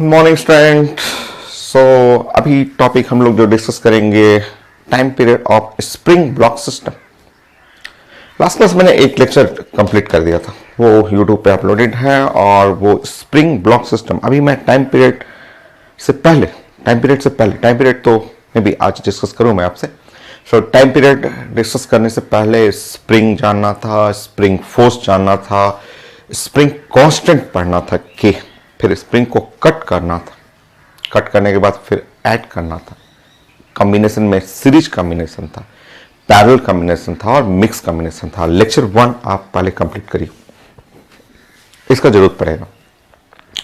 Morning student. सो अभी topic हम लोग जो डिस्कस करेंगे time period of spring block system. Last class मैंने एक लेक्चर कंप्लीट कर दिया था, वो यूट्यूब पे अपलोडेड है। और वो स्प्रिंग ब्लॉक सिस्टम अभी मैं टाइम पीरियड तो मैं भी आज डिस्कस करूं मैं आपसे। सो टाइम पीरियड डिस्कस करने से पहले स्प्रिंग जानना था, स्प्रिंग फोर्स जानना था, स्प्रिंग कांस्टेंट पढ़ना था कि फिर स्प्रिंग को कट करना था, कट करने के बाद फिर ऐड करना था। कॉम्बिनेशन में सीरीज कॉम्बिनेशन था, पैरेलल कॉम्बिनेशन था और मिक्स कॉम्बिनेशन था। लेक्चर 1 आप पहले कंप्लीट करिए, इसका जरूरत पड़ेगा।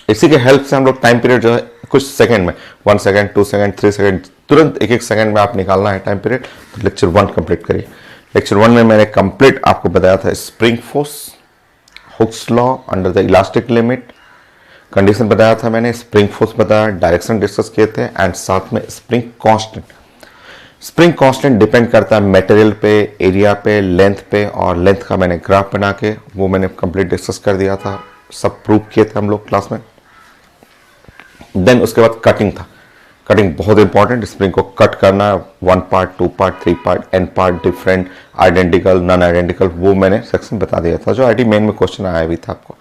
इसी के हेल्प से हम लोग टाइम पीरियड जो है कुछ सेकंड में 1 सेकंड 2 सेकंड 3 सेकंड तुरंत एक सेकंड में आप निकालना है टाइम पीरियड। तो लेक्चर 1 कंप्लीट करिए। लेक्चर 1 में मैंने कंप्लीट आपको बताया था spring force, Hooke's law, under the elastic limit, condition बताया था मैंने, स्प्रिंग फोर्स बताया, डायरेक्शन डिस्कस किए थे एंड साथ में spring constant. Spring constant depend करता है मटेरियल पे, एरिया पे, लेंथ पे, और लेंथ का मैंने ग्राफ बना के वो मैंने कंप्लीट डिस्कस कर दिया था, सब प्रूव किए थे हम लोग क्लास में। देन उसके बाद कटिंग था। कटिंग बहुत इंपॉर्टेंट, स्प्रिंग को कट करना, 1 part 2 part 3 part, n part, different, identical, non identical, वो मैंने सेक्शन बता दिया था जो आईटी मेन में क्वेश्चन आया भी था। आपको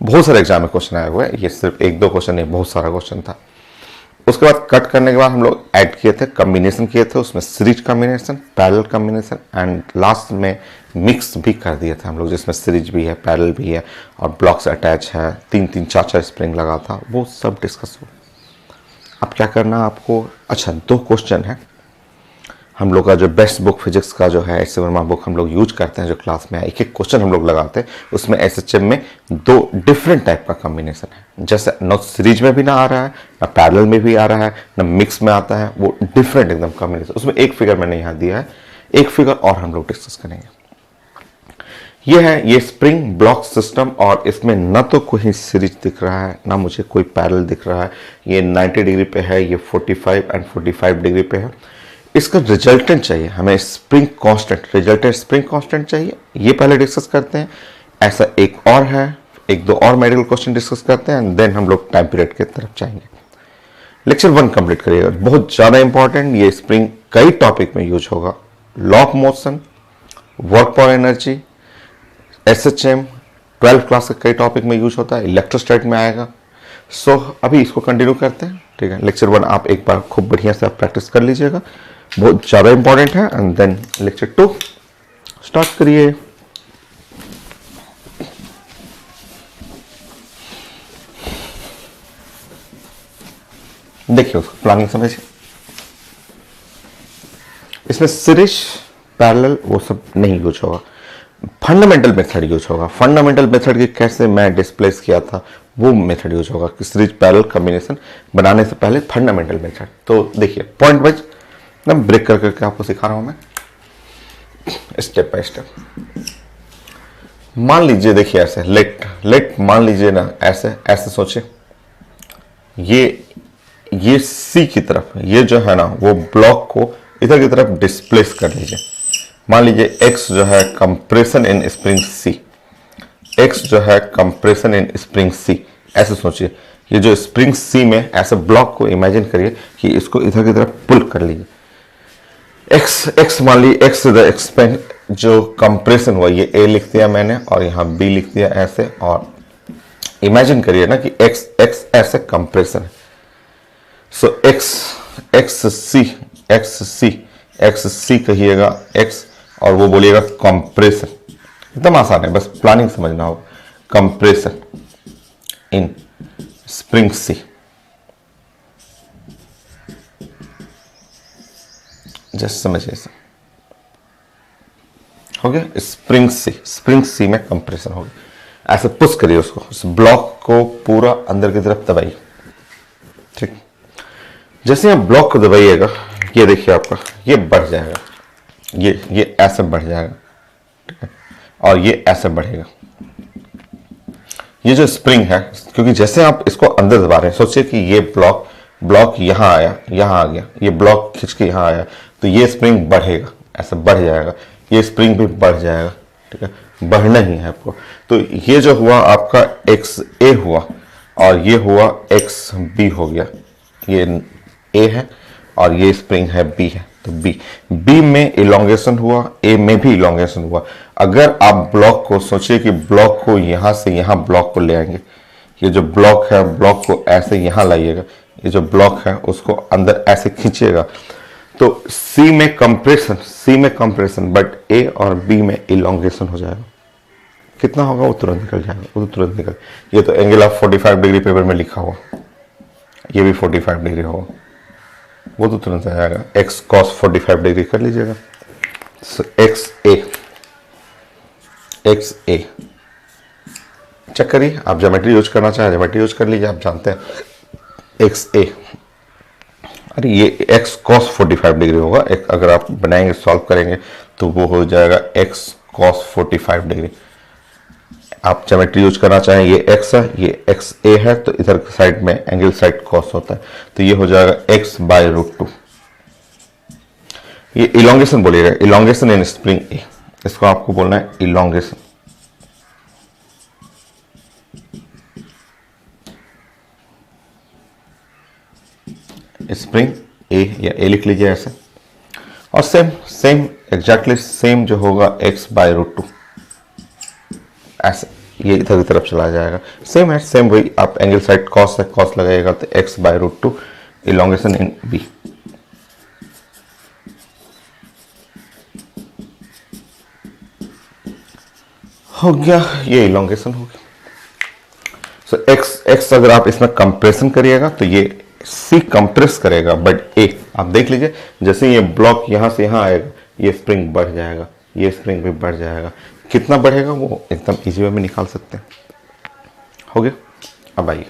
बहुत सारे एग्जाम में क्वेश्चन आए हुए हैं, ये सिर्फ 1-2 क्वेश्चन नहीं, बहुत सारा क्वेश्चन था। उसके बाद कट करने के बाद हम लोग ऐड किए थे, कॉम्बिनेशन किए थे, उसमें series combination, parallel combination and last में मिक्स भी कर दिए थे हम लोग, जिसमें सीरीज भी है, पैरेलल भी है और ब्लॉक्स अटैच है, 3-3 4-4 स्प्रिंग लगा था, वो सब डिस्कस हुआ। अब क्या करना आपको, अच्छा 2 क्वेश्चन है हम लोग का जो बेस्ट बुक फिजिक्स का जो है एस वर्मा बुक हम लोग यूज करते हैं, जो क्लास में एक एक क्वेश्चन हम लोग लगाते हैं, उसमें एसएचएम में 2 डिफरेंट टाइप का कॉम्बिनेशन है। जैसे न सीरीज में भी ना आ रहा है, ना पैरेलल में भी आ रहा है, ना मिक्स में आता है, वो डिफरेंट एकदम कॉम्बिनेशन। उसमें एक फिगर मैंने यहाँ दिया है, एक फिगर और हम लोग डिस्कस करेंगे। ये है ये स्प्रिंग ब्लॉक सिस्टम, और इसमें न तो कोई सीरीज दिख रहा है, ना मुझे कोई पैरेलल दिख रहा है। ये 90 डिग्री पे है, ये 45 एंड 45 डिग्री पे है। इसका रिजल्टेंट चाहिए हमें, spring constant, resultant spring constant चाहिए, ये पहले डिस्कस करते हैं। ऐसा एक और है, 1-2 और मेडिकल क्वेश्चन डिस्कस करते हैं, देन हम लोग टाइम पीरियड की तरफ जाएंगे। लेक्चर 1 कंप्लीट करिएगा, बहुत ज्यादा इंपॉर्टेंट। ये स्प्रिंग कई टॉपिक में यूज होगा, law of motion, work for energy, SHM, 12th class के कई टॉपिक में यूज होता है, इलेक्ट्रोस्टैटिक में आएगा। सो अभी इसको कंटिन्यू करते हैं, ठीक है। लेक्चर 1 आप एक बार खूब बढ़िया से आप प्रैक्टिस कर लीजिएगा, बहुत ज्यादा इंपॉर्टेंट है। एंड देन लेक्चर 2 स्टार्ट करिए। देखिए उसको प्लानिंग समझिए। इसमें सीरीज पैरेलल वो सब नहीं यूज होगा, फंडामेंटल मेथड यूज होगा। फंडामेंटल मेथड के कैसे मैं डिस्प्लेस किया था वो मेथड यूज होगा कि सीरीज पैरेलल कॉम्बिनेशन बनाने से पहले फंडामेंटल मेथड। तो देखिए पॉइंट वाइज मैं ब्रेक कर करके आपको सिखा रहा हूं, मैं स्टेप बाय स्टेप। मान लीजिए, देखिए ऐसे लेट मान लीजिए ना, ऐसे सोचिए, ये सी की तरफ, ये जो है ना वो ब्लॉक को इधर की तरफ डिस्प्लेस कर लीजिए। मान लीजिए x जो है compression in spring C, x जो है कंप्रेशन इन स्प्रिंग सी, ऐसे सोचिए। ये जो स्प्रिंग सी में ऐसे ब्लॉक को इमेजिन करिए कि इसको इधर की तरफ पुल कर लीजिए। x मान लीजिए, x द एक्सपेंड जो कंप्रेशन हुआ, ये a लिख दिया मैंने और यहाँ b लिख दिया ऐसे, और इमेजिन करिए ना कि x ऐसे कंप्रेशन है। सो x c कहिएगा x, और वो बोलिएगा कंप्रेशन। एकदम आसान है, बस प्लानिंग समझना होगा। Compression in spring C, just समझिए इसे, हो गया। स्प्रिंग सी में कंप्रेशन हो गया। ऐसे पुश करिए उसको, उस ब्लॉक को पूरा अंदर की तरफ दबाइए, ठीक। जैसे आप ब्लॉक को दबाइएगा, ये देखिए आपका ये बढ़ जाएगा, ये ऐसे बढ़ जाएगा, ठीक है, और ये ऐसे बढ़ेगा। ये जो स्प्रिंग है, क्योंकि जैसे आप इसको अंदर दबा रहे हैं, सोचिए कि ये ब्लॉक यहाँ आया, यहाँ आ गया, ये ब्लॉक खींच के यहाँ आया, तो ये स्प्रिंग बढ़ेगा, ऐसे बढ़ जाएगा, ये स्प्रिंग भी बढ़ जाएगा, ठीक है, बढ़ना ही है आपको। तो ये जो हुआ आपका XA हुआ, और ये हुआ एक्स बी हो गया, ये ए है और ये स्प्रिंग है बी है, तो बी में इलोंगेशन हुआ, ए में भी इलोंगेशन हुआ। अगर आप ब्लॉक को सोचिए कि ब्लॉक को यहां से यहां ब्लॉक को ले आएंगे, ये जो ब्लॉक है ब्लॉक को ऐसे यहां लाइएगा, ये जो ब्लॉक है उसको अंदर ऐसे खींचिएगा, तो सी में कंप्रेशन बट ए और बी में इलोंगेशन हो जाएगा। कितना होगा वो तुरंत निकल जाएगा, वो तुरंत निकल। ये तो एंगल ऑफ 45 डिग्री पेपर में लिखा हुआ, ये भी 45 डिग्री होगा, वो तो तुरंत आ जाएगा। एक्स कॉस 45 डिग्री कर लीजिएगा। एक्स ए चेक करिए, आप ज्योमेट्री यूज करना चाहें ज्योमेट्री यूज कर लीजिए, आप जानते हैं एक्स ए। अरे ये एक्स कॉस 45 डिग्री होगा, अगर आप बनाएंगे सॉल्व करेंगे तो वो हो जाएगा एक्स कॉस 45 डिग्री। आप ज्योमेट्री यूज करना चाहें, ये एक्स है, ये एक्स ए है, तो इधर साइड में एंगल साइड कॉस होता है, तो ये हो जाएगा एक्स बाय रूट 2। ये इलोंगेशन बोलिएगा, इलोंगेशन इन स्प्रिंग ए, इसको आपको बोलना है इलोंगेशन। स्प्रिंग ए या ए लिख लीजिए ऐसे, और सेम एग्जैक्टली सेम जो होगा एक्स बाय रूट 2 ऐसे, ये इधर की तरफ चला जाएगा। सेम है, सेम वही, आप एंगल साइड कॉस है, कॉस लगाइएगा तो x by root 2 elongation in B. हो गया, ये इलोंगेशन हो गया। सो एक्स अगर आप इसमें कंप्रेशन करिएगा तो ये सी कंप्रेस करेगा, बट ए आप देख लीजिए जैसे ये ब्लॉक यहां से यहां आएगा, ये स्प्रिंग बढ़ जाएगा, ये स्प्रिंग भी बढ़ जाएगा। कितना बढ़ेगा वो एकदम इजी वे में निकाल सकते हैं। हो गया, अब आइए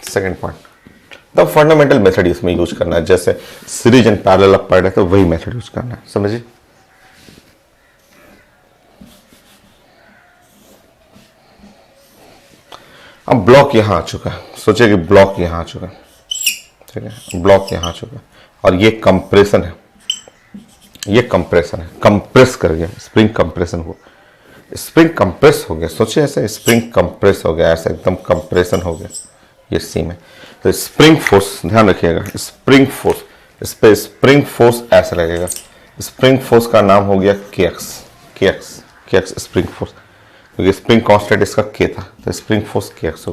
second point, the fundamental method इसमें यूज करना है। जैसे सीरीज एंड पैरेलल आप पढ़ रहे तो वही मेथड यूज करना है, समझिए। अब ब्लॉक यहां आ चुका है, सोचिए कि ब्लॉक यहां आ चुका है, ठीक है, ब्लॉक यहां आ चुका है और ये कंप्रेशन है, ये कंप्रेशन है, कंप्रेस कर गया, स्प्रिंग कंप्रेशन हुआ, स्प्रिंग कंप्रेस हो गया। सोचिए ऐसे स्प्रिंग कंप्रेस हो गया, ऐसे एकदम कंप्रेशन हो गया ये सी में। तो स्प्रिंग फोर्स ध्यान रखिएगा, स्प्रिंग फोर्स, इस पे स्प्रिंग फोर्स ऐसे लगेगा, स्प्रिंग फोर्स का नाम हो गया के एक्स स्प्रिंग फोर्स, क्योंकि स्प्रिंग कांस्टेंट इसका के था, तो स्प्रिंग फोर्स के एक्स हो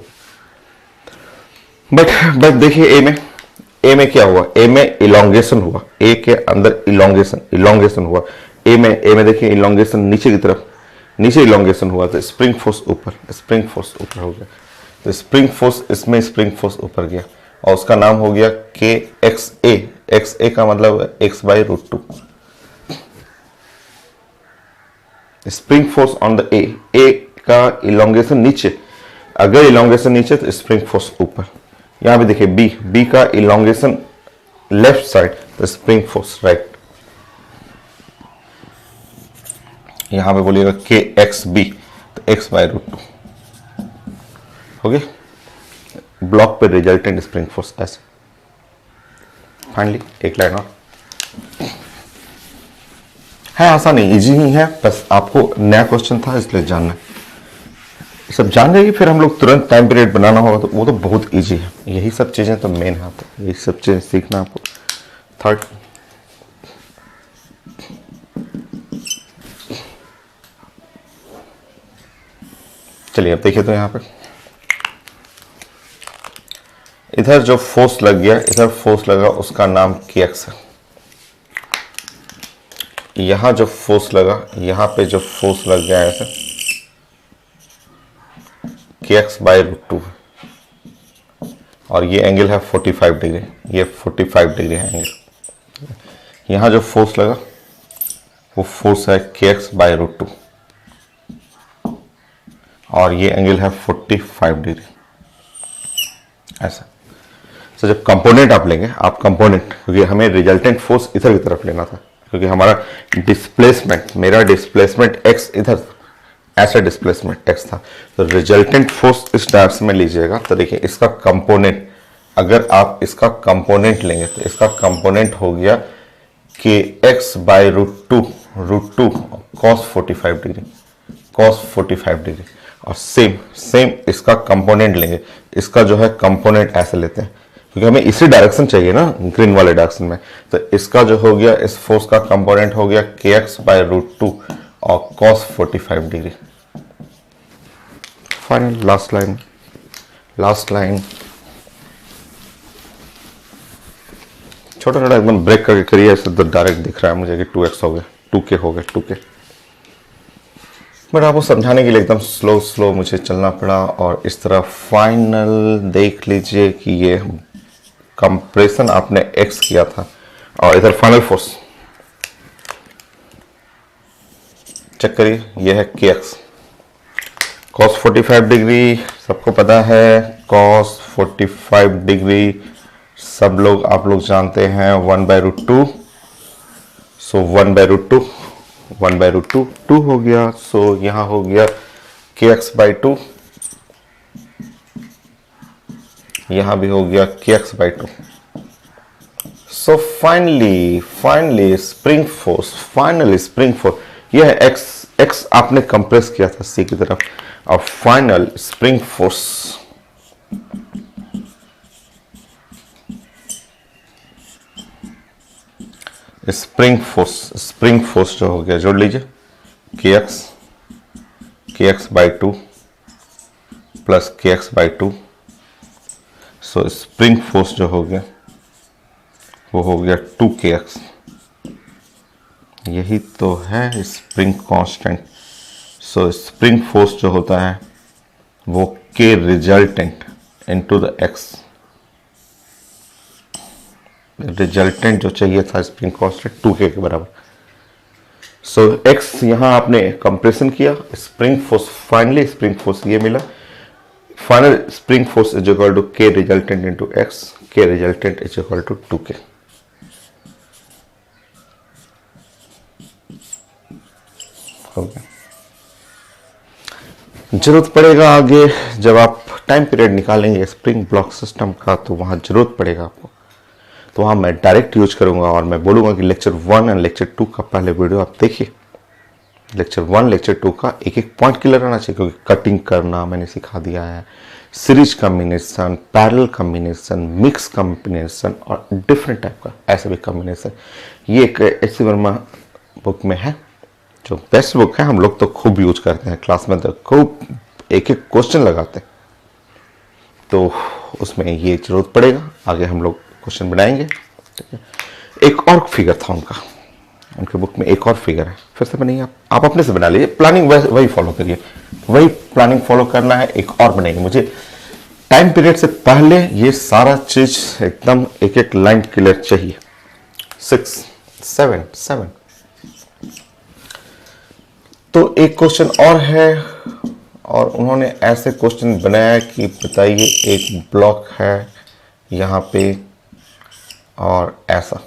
गया। बट देखिए ए में क्या हुआ, ए में इलोंगेशन हुआ, ए के अंदर इलोंगेशन हुआ। ए में देखिए इलोंगेशन नीचे की तरफ, नीचे इलोंगेशन हुआ, तो स्प्रिंग फोर्स ऊपर हो गया। तो स्प्रिंग फोर्स इसमें स्प्रिंग फोर्स ऊपर गया और उसका नाम हो गया के एक्स ए का मतलब है x by root 2। Spring force on the A का इलोंगेशन नीचे, अगर इलोंगेशन नीचे तो स्प्रिंग फोर्स ऊपर। यहां भी देखिए बी का इलोंगेशन लेफ्ट साइड तो स्प्रिंग फोर्स राइट। यहां पे बोलिएगा के एक्स बी तो एक्स बाय रूट 2 हो गया। ब्लॉक पे रिजल्टेंट स्प्रिंग फोर्स ऐसे। फाइनली एक लाइन और है, आसान नहीं, इजी ही है, बस आपको नया क्वेश्चन था इसलिए जानना है। सब जान जाइए, फिर हम लोग तुरंत टाइम पीरियड बनाना होगा तो वो तो बहुत इजी है। यही सब चीजें तो मेन है, तो यही सब चीजें सीखना आपको। थर्ड चलिए अब देखिए, तो यहां पे इधर जो फोर्स लग गया, इधर फोर्स लगा, उसका नाम के एक्स है। यहां जो फोर्स लगा, यहां पे जो फोर्स लग गया ऐसे, के एक्स बाई रूट 2 और ये एंगल है 45 डिग्री, ये 45 डिग्री है एंगल। यहां जो फोर्स लगा वो फोर्स है के एक्स बाई रूट 2 और ये एंगल है 45 डिग्री ऐसा। तो जब कंपोनेंट आप लेंगे, आप कंपोनेंट, क्योंकि हमें रिजल्टेंट फोर्स इधर की तरफ लेना था, क्योंकि हमारा डिस्प्लेसमेंट, मेरा डिस्प्लेसमेंट एक्स इधर ऐसा डिस्प्लेसमेंट एक्स था, तो रिजल्टेंट फोर्स इस डायरेक्शन में लीजिएगा। तो देखिए इसका कंपोनेंट, अगर आप इसका कंपोनेंट लेंगे तो इसका कंपोनेंट हो गया के x by root two cos 45 degree, cos 45 degree. और सेम सेम इसका कंपोनेंट लेंगे, इसका जो है कंपोनेंट ऐसे लेते हैं क्योंकि हमें इसी डायरेक्शन चाहिए ना, ग्रीन वाले डायरेक्शन में। तो इसका जो हो गया, इस फोर्स का कंपोनेंट हो गया के एक्स बाई रूट 2 और cos 45 degree. Final last line, last line छोटा छोटा एकदम ब्रेक करके करिए, ऐसे तो डायरेक्ट दिख रहा है मुझे कि 2x हो गया, 2k हो गया, 2k। बट आपको समझाने के लिए एकदम स्लो स्लो मुझे चलना पड़ा। और इस तरह फाइनल देख लीजिए कि ये कंप्रेशन आपने x किया था और इधर फाइनल फोर्स चेक करिए, ये है kx cos 45 डिग्री। सबको पता है cos 45 डिग्री सब लोग आप लोग जानते हैं 1/√2। सो 1/√2 1/√2 2 हो गया। सो यहां हो गया kx/2, यहां भी हो गया kx/2। So finally spring force, finally spring force यह है x आपने कंप्रेस किया था c की तरफ, और final spring force spring force जो हो गया, जोड़ लीजिए kx/2 प्लस kx/2। सो स्प्रिंग फोर्स जो हो गया वो हो गया 2kx। यही तो है स्प्रिंग कांस्टेंट। सो स्प्रिंग फोर्स जो होता है वो k resultant into the x, resultant जो चाहिए था स्प्रिंग कांस्टेंट 2k के बराबर। सो x यहां आपने कंप्रेशन किया, spring force finally spring force ये मिला। Final spring force is equal to k resultant into x, k resultant is equal to 2k। हो गया। जरूरत पड़ेगा आगे जब आप टाइम पीरियड निकालेंगे स्प्रिंग ब्लॉक सिस्टम का, तो वहां जरूरत पड़ेगा आपको, तो वहां मैं डायरेक्ट यूज करूंगा। और मैं बोलूंगा कि लेक्चर 1 एंड लेक्चर 2 का पहले वीडियो आप देखिए। लेक्चर 1 लेक्चर 2 का एक एक पॉइंट क्लियर रहना चाहिए, क्योंकि कटिंग करना मैंने सिखा दिया है, series combination, parallel combination, mix combination और डिफरेंट टाइप का ऐसे भी कॉम्बिनेशन। ये एक एच.सी. वर्मा बुक में है, जो बेस्ट बुक है, हम लोग तो खूब यूज करते हैं क्लास में, तो खूब एक एक क्वेश्चन लगाते हैं, तो उसमें ये जरूरत पड़ेगा। आगे हम लोग क्वेश्चन बनाएंगे। एक और फिगर था उनके बुक में, एक और फिगर है, फिर से बनाइए आप अपने से बना लीजिए, प्लानिंग वही फॉलो करिए, वही प्लानिंग फॉलो करना है। एक और बनाइए, मुझे टाइम पीरियड से पहले ये सारा चीज एकदम एक एक लाइन क्लियर चाहिए। 6 7 तो एक क्वेश्चन और है, और उन्होंने ऐसे क्वेश्चन बनाया कि बताइए एक ब्लॉक है यहां पे और ऐसा,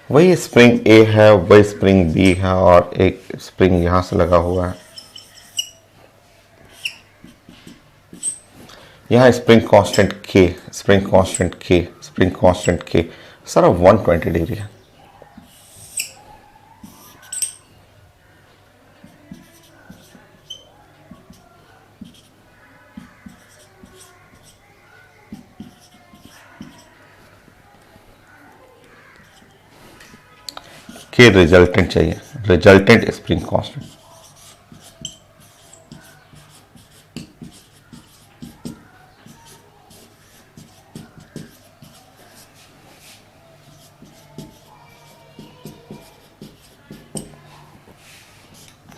वही स्प्रिंग A है, वही स्प्रिंग B है, और एक स्प्रिंग यहां से लगा हुआ है। यहां spring constant K, spring constant K सारा 120 डिग्री है। के रिजल्टेंट चाहिए, resultant spring constant.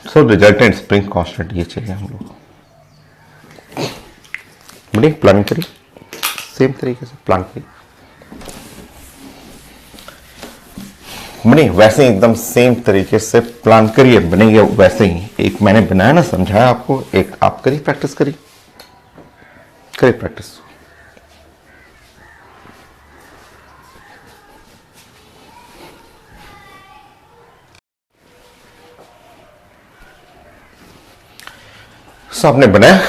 So resultant spring constant ये चाहिए हम लोग। बड़ी प्लानिंग करिए, सेम तरीके से प्लान करिए, बने वैसे ही एकदम सेम तरीके से प्लान करिए, बनेंगे वैसे ही। एक मैंने बनाया ना, समझाया आपको, एक आप करिए, प्रैक्टिस करिए प्रैक्टिस। आपने बनाया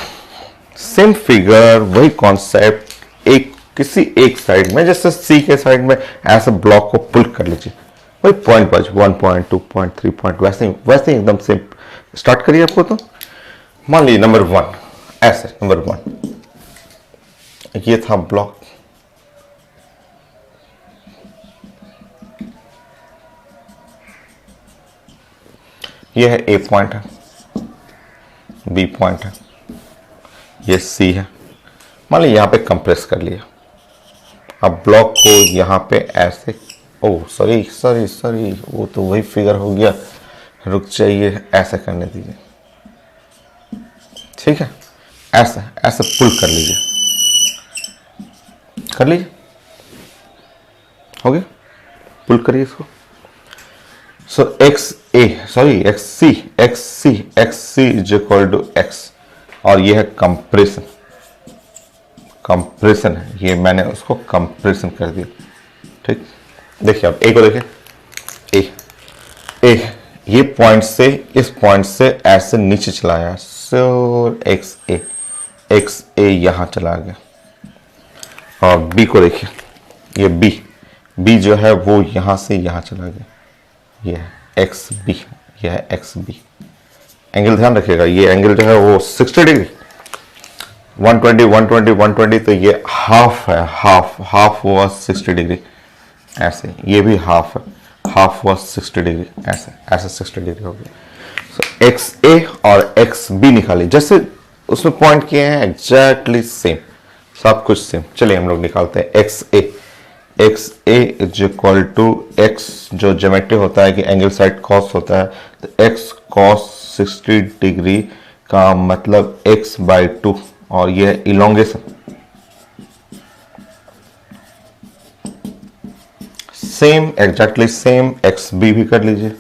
सेम फिगर, वही कॉन्सेप्ट, एक किसी एक साइड में, जैसे सी के साइड में ऐसे ब्लॉक को पुल कर लीजिए, वही point wise 1 point 2 point 3 point वैसे ही एकदम से स्टार्ट करिए। आपको तो मान लीजिए नंबर 1 ऐसे, नंबर 1 ये था ब्लॉक, ये है ए पॉइंट है, बी पॉइंट है, ये सी है। मान लीजिए यहां पे कंप्रेस कर लिया। अब ब्लॉक को यहां पे ऐसे, ओह सॉरी सॉरी सॉरी, वो तो वही फिगर हो गया, रुक जाइए, ऐसे करने दीजिए, ठीक है। ऐसे ऐसे पुल कर लीजिए, कर लीजिए, हो गया, पुल करिए इसको। So X A sorry X C is equal to X, और ये है कंप्रेशन, कंप्रेशन है ये, मैंने उसको कंप्रेशन कर दिया, ठीक। देखिए अब ए को देखिए, ए ये पॉइंट से, इस पॉइंट से ऐसे नीचे चला गया, सो एक्स ए यहां चला गया। और बी को देखिए, ये बी जो है वो यहां से यहां चला गया, ये है एक्स बी, ये है एक्स बी। एंगल ध्यान रखिएगा, ये एंगल जो है वो 60 डिग्री, 120 तो ये हाफ है, हाफ हुआ 60 डिग्री, ऐसे ये भी हाफ है, हाफ हुआ 60 डिग्री, ऐसे 60 डिग्री हो गया। सो एक्स ए और एक्स बी निकालिए, जैसे उसमें पॉइंट किए हैं एग्जैक्टली सेम, सब कुछ सेम। चलिए हम लोग निकालते हैं x A is equal to x, जो ज्योमेट्री होता है कि एंगल साइड कॉस होता है, तो एक्स कॉस 60 डिग्री का मतलब एक्स बाई 2, और ये है elongation. Same exactly same x B भी कर लीजिए,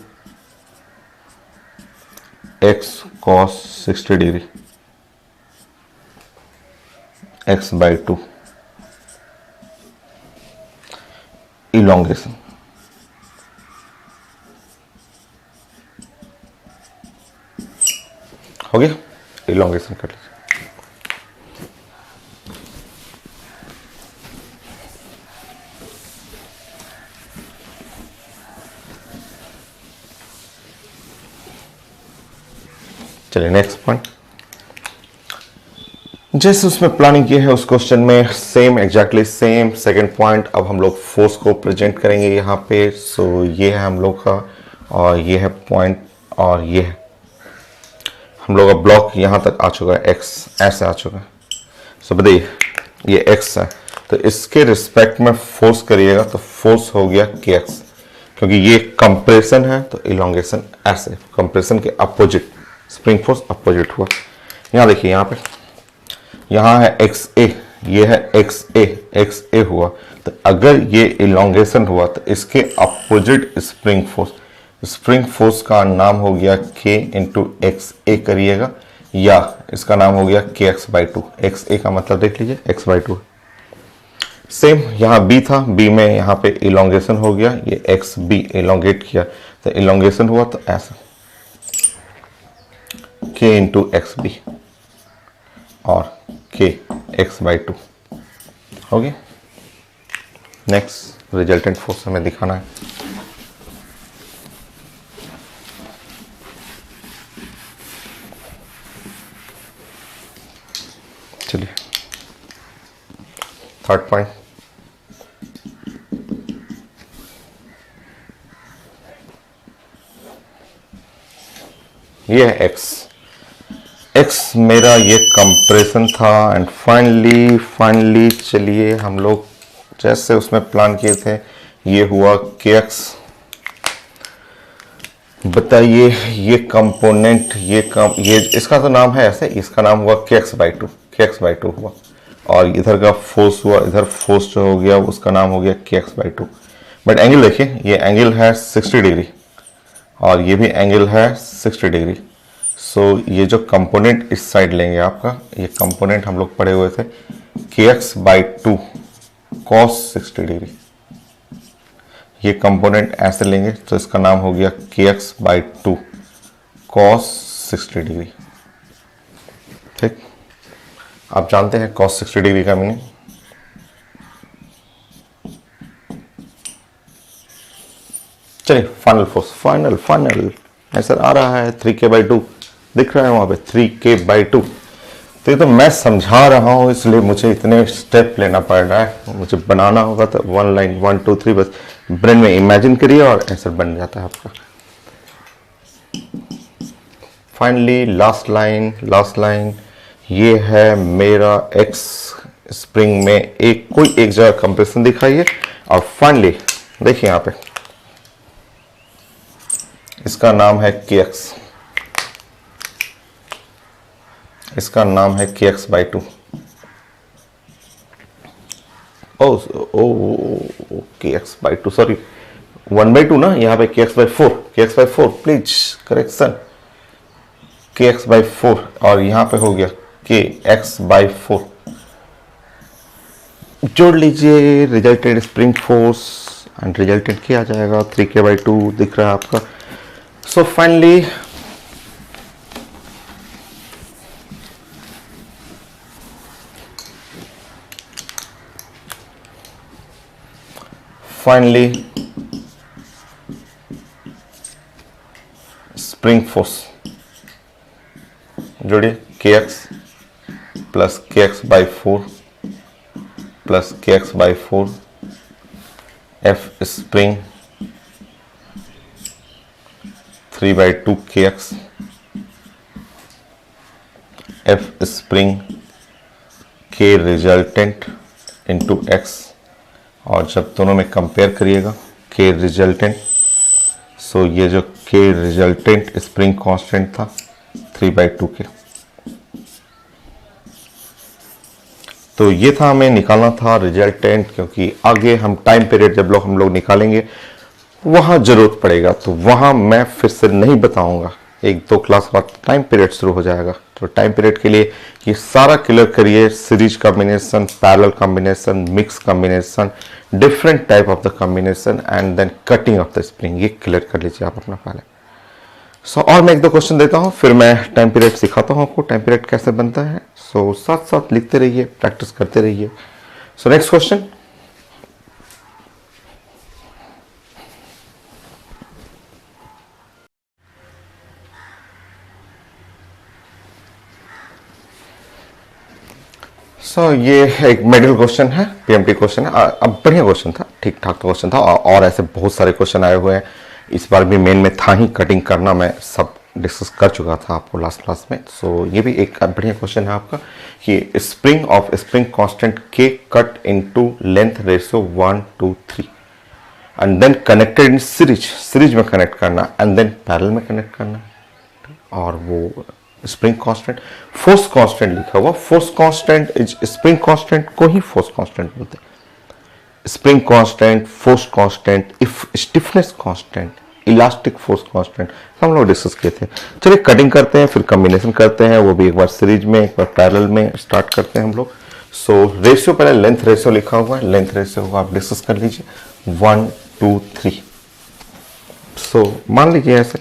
x cos 60 degree x by 2 elongation. हो गया, इलोंगेशन कर लीजिए। चलिए नेक्स्ट पॉइंट, जैसे उसमें प्लानिंग की है उस क्वेश्चन में same exactly same second point. अब हम लोग फोर्स को प्रेजेंट करेंगे यहाँ पे। सो ये है हम लोग का, और ये है पॉइंट, और ये है हम लोग का ब्लॉक यहाँ तक आ चुका है, एक्स ऐसे आ चुका है। सो बताइए ये एक्स है, तो इसके रिस्पेक्ट में फोर्स करिएगा तो फोर्स हो गया के एक्स, क्योंकि ये कंप्रेशन है तो इलोंगेशन ऐसे, कंप्रेशन के अपोजिट स्प्रिंग फोर्स अपोजिट हुआ। यहाँ देखिए, यहाँ पे यहाँ है एक्स ए, ये है एक्स ए हुआ, तो अगर ये इलोंगेशन हुआ तो इसके अपोजिट स्प्रिंग फोर्स का नाम हो गया के इंटू एक्स ए करिएगा, या इसका नाम हो गया के एक्स बाई 2। एक्स ए का मतलब देख लीजिए एक्स बाई 2। सेम यहाँ बी था, बी में यहाँ पे इलोंगेशन हो गया, ये एक्स बी इलोंगेट किया तो इलोंगेशन हुआ, तो ऐसा के इंटू एक्स बी और के एक्स बाई 2 होगी। नेक्स्ट रिजल्टेंट फोर्स हमें दिखाना है। चलिए थर्ड पॉइंट, ये है एक्स मेरा ये कंप्रेशन था, एंड फाइनली चलिए हम लोग जैसे उसमें प्लान किए थे ये हुआ के एक्स। बताइए ये कंपोनेंट, ये इसका तो नाम है ऐसे, इसका नाम हुआ के एक्स बाई 2 हुआ, और इधर का फोर्स हुआ, इधर फोर्स जो हो गया उसका नाम हो गया के एक्स बाई 2। बट एंगल देखिए, ये एंगल है 60 डिग्री और ये भी एंगल है 60 डिग्री। सो ये जो कंपोनेंट इस साइड लेंगे आपका, ये कंपोनेंट हम लोग पढ़े हुए थे के एक्स बाई 2 कॉस 60 डिग्री, ये कंपोनेंट ऐसे लेंगे तो इसका नाम हो गया के एक्स बाई 2 कॉस 60 डिग्री। ठीक, आप जानते हैं कॉस 60 डिग्री का मीनिंग, चलिए फाइनल फोर्स, फाइनल आंसर आ रहा है 3k/2 दिख रहा है वहां पे 3k/2। तो ये तो मैं समझा रहा हूं इसलिए मुझे इतने स्टेप लेना पड़ रहा है, मुझे बनाना होगा तो 1 लाइन 1 2 3 बस ब्रेन में इमेजिन करिए और आंसर बन जाता है आपका। फाइनली लास्ट लाइन ये है मेरा एक्स स्प्रिंग में कोई एक जगह कंप्रेशन दिखाइए और फाइनली देखिए यहां पे इसका नाम है kx, इसका नाम है kx/2। kx/2 सॉरी 1/2 ना, यहाँ पे kx/4 प्लीज करेक्शन, kx/4 और यहाँ पे हो गया kx/4। जोड़ लीजिए resultant spring force and resultant क्या आ जाएगा 3k/2 दिख रहा है आपका। सो फाइनली स्प्रिंग फोर्स जोड़िए kx plus kx/4 plus kx/4 F spring 3/2 kx F spring k resultant into x, और जब दोनों में कंपेयर करिएगा k रिजल्टेंट, सो ये जो k रिजल्टेंट स्प्रिंग कांस्टेंट था 3/2 k, तो ये था हमें निकालना था रिजल्टेंट, क्योंकि आगे हम टाइम पीरियड जब हम लोग निकालेंगे वहां जरूरत पड़ेगा, तो वहां मैं फिर से नहीं बताऊंगा, 1-2 क्लास बाद टाइम पीरियड शुरू हो जाएगा। तो टाइम पीरियड के लिए ये सारा क्लियर करिए, series combination, parallel combination, mix combination, different type of the combination and then cutting of the spring, ये क्लियर कर लीजिए आप अपना पहले। सो और मैं 1-2 क्वेश्चन देता हूँ, फिर मैं टाइम पीरियड सिखाता हूँ आपको टाइम पीरियड कैसे बनता है। सो साथ साथ लिखते रहिए, प्रैक्टिस करते रहिए। सो नेक्स्ट क्वेश्चन, ये एक मेडिकल क्वेश्चन है, पीएमटी क्वेश्चन है। अब बढ़िया क्वेश्चन था, ठीक ठाक क्वेश्चन था, और ऐसे बहुत सारे क्वेश्चन आए हुए हैं। इस बार भी मेन में था ही कटिंग करना, मैं सब डिस्कस कर चुका था आपको लास्ट क्लास में। सो ये भी एक बढ़िया क्वेश्चन है आपका कि स्प्रिंग कांस्टेंट के cut into length ratio 1 to 3 and then connected in series में कनेक्ट करना एंड देन पैरेलल में कनेक्ट करना, और वो स्प्रिंग कांस्टेंट फोर्स कांस्टेंट लिखा हुआ। Force constant is spring constant को ही फोर्स कांस्टेंट बोलते हैं। Spring constant, force constant, if stiffness constant, elastic force constant हम लोग डिस्कस किए थे। चलिए कटिंग करते हैं, फिर कॉम्बिनेशन करते हैं, वो भी एक बार सीरीज में एक बार पैरेलल में स्टार्ट करते हैं हम लोग। सो रेशियो पहले लेंथ रेशियो लिखा हुआ है, लेंथ रेशियो को आप डिस्कस कर लीजिए 1 2 3। सो मान लीजिए ऐसे,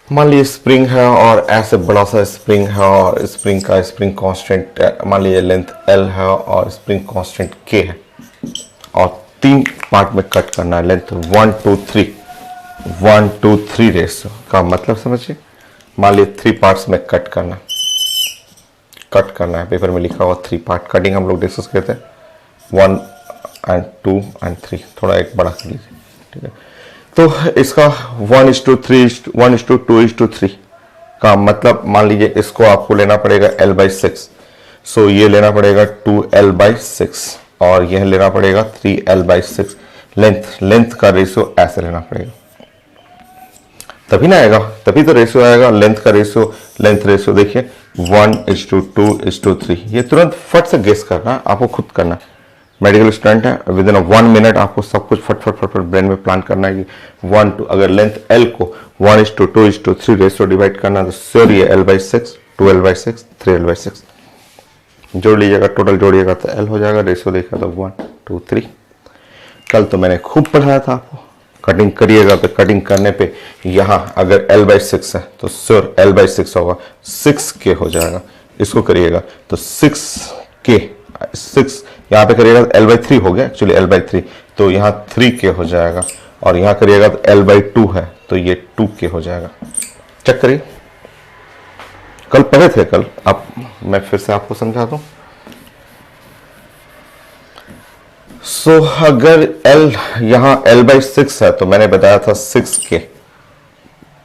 मान लीजिए स्प्रिंग है और ऐसे बड़ा सा स्प्रिंग है और स्प्रिंग का स्प्रिंग कांस्टेंट मान लीजिए लेंथ L है और स्प्रिंग कांस्टेंट K है, और 3 पार्ट में कट करना है, लेंथ 1 2 3 रेशियो का मतलब समझिए। मान लीजिए 3 पार्ट्स में कट करना है, पेपर में लिखा हुआ 3 पार्ट कटिंग हम लोग डिस्कस करते हैं, 1 and 2 and 3, थोड़ा एक बड़ा कर लीजिए, ठीक है। तो इसका 1:3:1:2:3 का मतलब मान लीजिए इसको आपको लेना पड़ेगा L/6, सो ये लेना पड़ेगा 2L/6 और यह लेना पड़ेगा 3L/6। लेंथ का रेशियो ऐसे लेना पड़ेगा, तभी ना आएगा, तभी तो रेशियो आएगा। लेंथ रेशियो देखिए 1:2:3, ये तुरंत फट से गेस करना है, आपको खुद करना है। मेडिकल स्टूडेंट है, विद इन 1 मिनट आपको सब कुछ फट ब्रेन में प्लान करना है कि 1 2, अगर लेंथ L को 1:2:3 रेशियो डिवाइड करना है तो श्योर ये L/6, 2L/6, 3L/6 जोड़ लीजिएगा, टोटल जोड़िएगा तो L हो जाएगा। रेशियो देखा तो 1 2 3। कल तो मैंने खूब पढ़ाया था आपको, कटिंग करिएगा तो कटिंग करने पे यहाँ अगर L/6 है तो श्योर L/6 होगा, 6K हो जाएगा। इसको करिएगा तो 6K, 6 यहाँ पे करिएगा L/3 हो गया, एक्चुअली L/3, तो यहाँ 3K हो जाएगा। और यहाँ करिएगा तो L/2 है तो ये 2K हो जाएगा। चेक करिए, कल पढ़े थे कल, आप मैं फिर से आपको समझा दूं। सो अगर L यहाँ L/6 है तो मैंने बताया था 6K,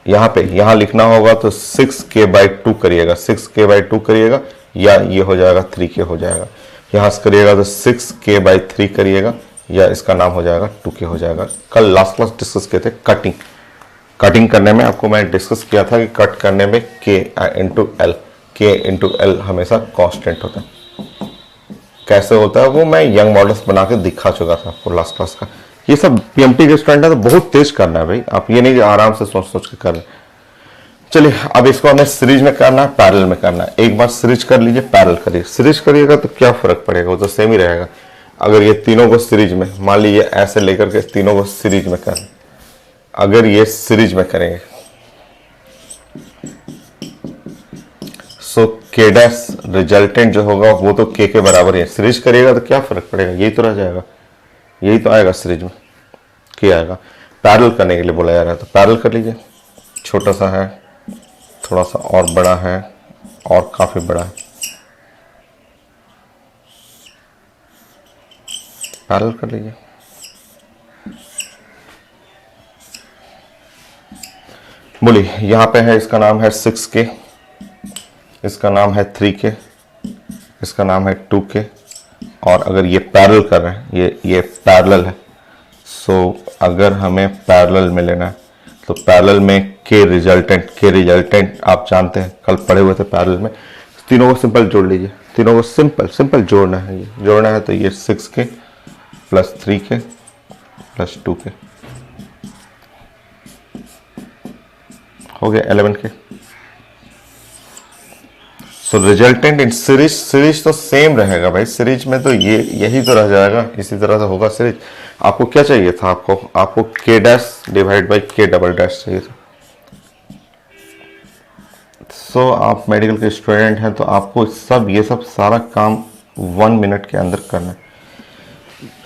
यहाँ पे यहाँ लिखना होगा तो 6K/2 करिएगा, 6K/2 करिएगा या ये हो जाएगा 3K हो जाएगा। यहाँ से करिएगा तो 6K/3 करिएगा या इसका नाम हो जाएगा 2K हो जाएगा। कल लास्ट क्लास डिस्कस किए थे कटिंग करने में, आपको मैं डिस्कस किया था कि कट करने में K इंटू L हमेशा कांस्टेंट होता है। कैसे होता है वो मैं यंग मॉडल्स बना के दिखा चुका था आपको लास्ट क्लास का। ये सब PMT के स्टूडेंट है तो बहुत तेज करना है भाई, आप ये नहीं कि आराम से सोच के कर रहे। चलिए अब इसको हमें सीरीज में करना है, पैरेलल में करना है। एक बार सीरीज कर लीजिए, पैरेलल करिए। सीरीज करिएगा तो क्या फर्क पड़ेगा, वो तो सेम ही रहेगा। अगर ये तीनों को सीरीज में, मान लीजिए ऐसे लेकर के तीनों को सीरीज में करें, अगर ये सीरीज में करेंगे सो K डैश रिजल्टेंट जो होगा वो तो K के बराबर है। सीरीज करिएगा तो क्या फर्क पड़ेगा, यही तो रह जाएगा, यही तो आएगा सीरीज में, क्या आएगा। पैरेलल करने के लिए बोला जा रहा है तो पैरेलल कर लीजिए। छोटा सा है, थोड़ा सा और बड़ा है और काफी बड़ा है, पैरेलल कर लीजिए। बोलिए यहाँ पे है, इसका नाम है 6K, इसका नाम है 3K, इसका नाम है 2K। और अगर ये पैरेलल कर रहे हैं, ये पैरेलल है, सो अगर हमें पैरेलल में लेना है तो पैरेलल में K रिजल्टेंट आप जानते हैं, कल पढ़े हुए थे पैरेलल में। तीनों को सिंपल जोड़ लीजिए, तीनों को सिंपल जोड़ना है। ये जोड़ना है तो ये 6K plus 3K plus 2K हो गया 11K। So resultant in series तो सेम रहेगा भाई, सीरीज में तो ये यही तो रह जाएगा, इसी तरह से होगा सीरीज। आपको क्या चाहिए था, आपको K dash divide by K double dash चाहिए था। सो आप मेडिकल के स्टूडेंट हैं तो आपको ये सब सारा काम 1 मिनट के अंदर करना है।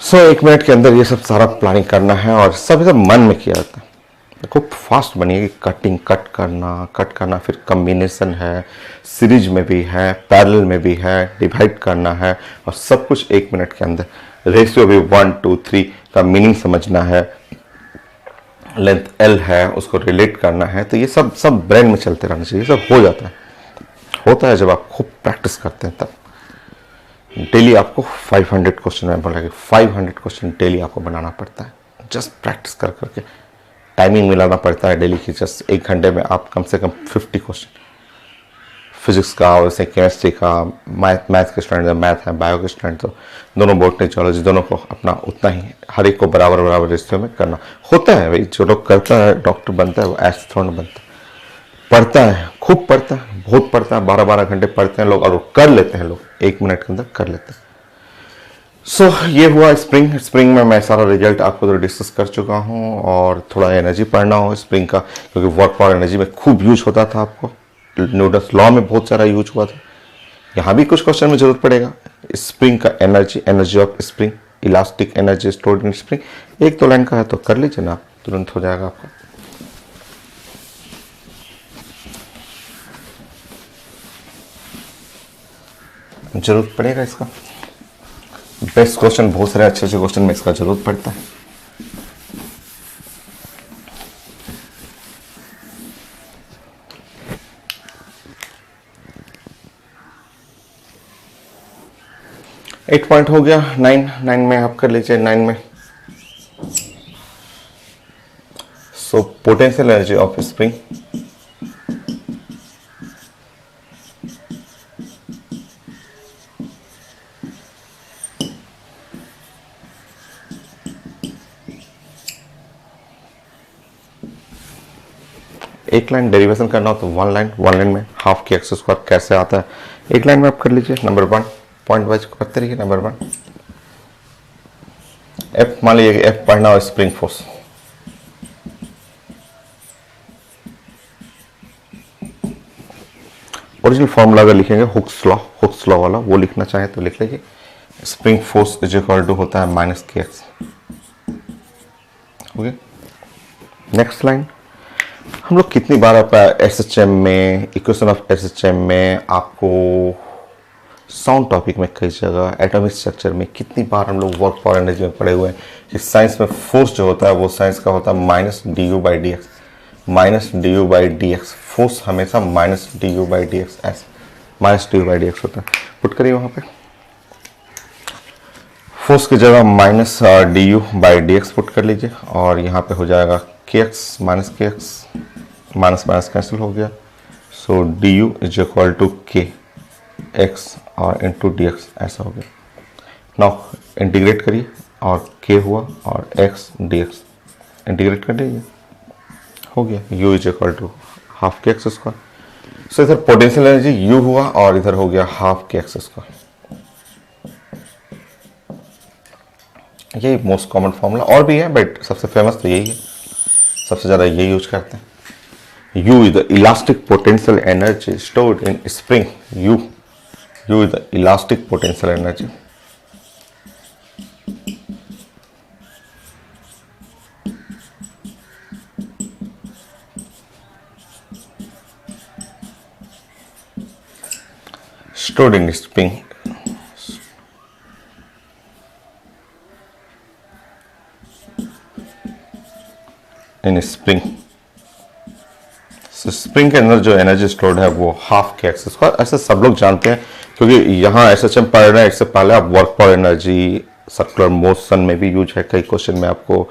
सो 1 मिनट के अंदर ये सब सारा प्लानिंग करना है और सब मन में किया जाता है। खूब फास्ट बनिए, कट करना, फिर कम्बिनेशन है, सीरीज में भी है, पैरेलल में भी है, डिवाइड करना है और सब कुछ 1 मिनट के अंदर। रेशियो भी 1 2 3 का मीनिंग समझना है, लेंथ L है उसको रिलेट करना है। तो ये सब ब्रेन में चलते रहना चाहिए, सब हो जाता है। होता है जब आप खूब प्रैक्टिस करते हैं तब। डेली आपको 500 क्वेश्चन में बोला कि 500 क्वेश्चन डेली आपको बनाना पड़ता है, जस्ट प्रैक्टिस कर करके। टाइमिंग मिलाना पड़ता है डेली की, जस्ट 1 घंटे में आप कम से कम 50 क्वेश्चन फिजिक्स का और वैसे केमिस्ट्री का, मैथ के स्टूडेंट है, मैथ है, बायो के स्टूडेंट तो दोनों बोटनी जियोलॉजी दोनों को अपना उतना ही हर एक को बराबर रेशियो में करना होता है भाई। जो लोग करता है डॉक्टर बनता है वो ऐसे थोड़ा बनता है, पढ़ता है, खूब पढ़ता है, बहुत पढ़ता है, 12-12 घंटे पढ़ते हैं लोग और कर लेते हैं लोग, 1 मिनट के अंदर कर लेते हैं। सो ये हुआ स्प्रिंग में मैं सारा रिजल्ट आपको तो डिस्कस कर चुका हूँ। और थोड़ा एनर्जी पढ़ना हो स्प्रिंग का, क्योंकि वर्क फॉर एनर्जी में खूब यूज होता था, आपको न्यूटन्स लॉ में बहुत सारा यूज हुआ था। यहाँ भी कुछ क्वेश्चन में जरूरत पड़ेगा। स्प्रिंग का energy of spring, elastic energy stored in spring, 1-2 line का है तो कर लीजिए ना, तुरंत हो जाएगा आपका। जरूरत पड़ेगा इसका, बेस्ट क्वेश्चन, बहुत सारे अच्छे क्वेश्चन में इसका जरूरत पड़ता है। एट पॉइंट हो गया। 9 में आप कर लीजिए। 9 में so potential energy of spring, एक लाइन डेरिवेशन करना हो तो 1 लाइन में हाफ की एक्स स्क्वायर कैसे आता है, 1 लाइन में आप कर लीजिए। नंबर 1 पॉइंट वाइज करते रहिए। नंबर 1 एफ, मान लीजिए एफ पढ़ना हो स्प्रिंग फोर्स, ओरिजिनल फॉर्मूला अगर लिखेंगे हुक्स लॉ वाला वो लिखना चाहे तो लिख लीजिए। Spring force is equal to होता है -kx, ओके। नेक्स्ट लाइन, हम लोग कितनी बार आपका एसएचएम में, इक्वेशन ऑफ एसएचएम में, आपको साउंड टॉपिक में कई जगह, एटॉमिक स्ट्रक्चर में कितनी बार हम लोग वर्क फॉर एनर्जी में पढ़े हुए हैं कि साइंस में फोर्स जो होता है वो साइंस का होता है minus d u by d x, minus d u by d x, force हमेशा minus d u by d x, ऐसे minus d u by d x होता है। पुट करिए वहाँ पे फोर्स की जगह minus d u by d x put कर लीजिए और यहाँ पे हो जाएगा k x minus k x, minus minus cancel हो गया, so d u is equal to के एक्स और इंटू डी एक्स ऐसा हो गया। नाउ इंटीग्रेट करिए और के हुआ और एक्स डी एक्स इंटीग्रेट कर लीजिए, हो गया u is equal to half k x square. So इधर पोटेंशियल एनर्जी u हुआ और इधर हो गया हाफ के एक्स स्क्वायर। यही मोस्ट कॉमन फॉर्मूला, और भी है बट सबसे फेमस तो यही है, सबसे ज़्यादा यही यूज करते हैं। u is the elastic potential energy stored in spring, u is the elastic potential energy. stored in spring, in spring, spring के अंदर जो एनर्जी स्टोर्ड है वो हाफ के एक्स स्क्वायर, ऐसे सब लोग जानते हैं क्योंकि यहाँ एसएचएम पढ़ रहे हैं। इससे पहले आप work for energy, circular motion में भी यूज है, कई क्वेश्चन में आपको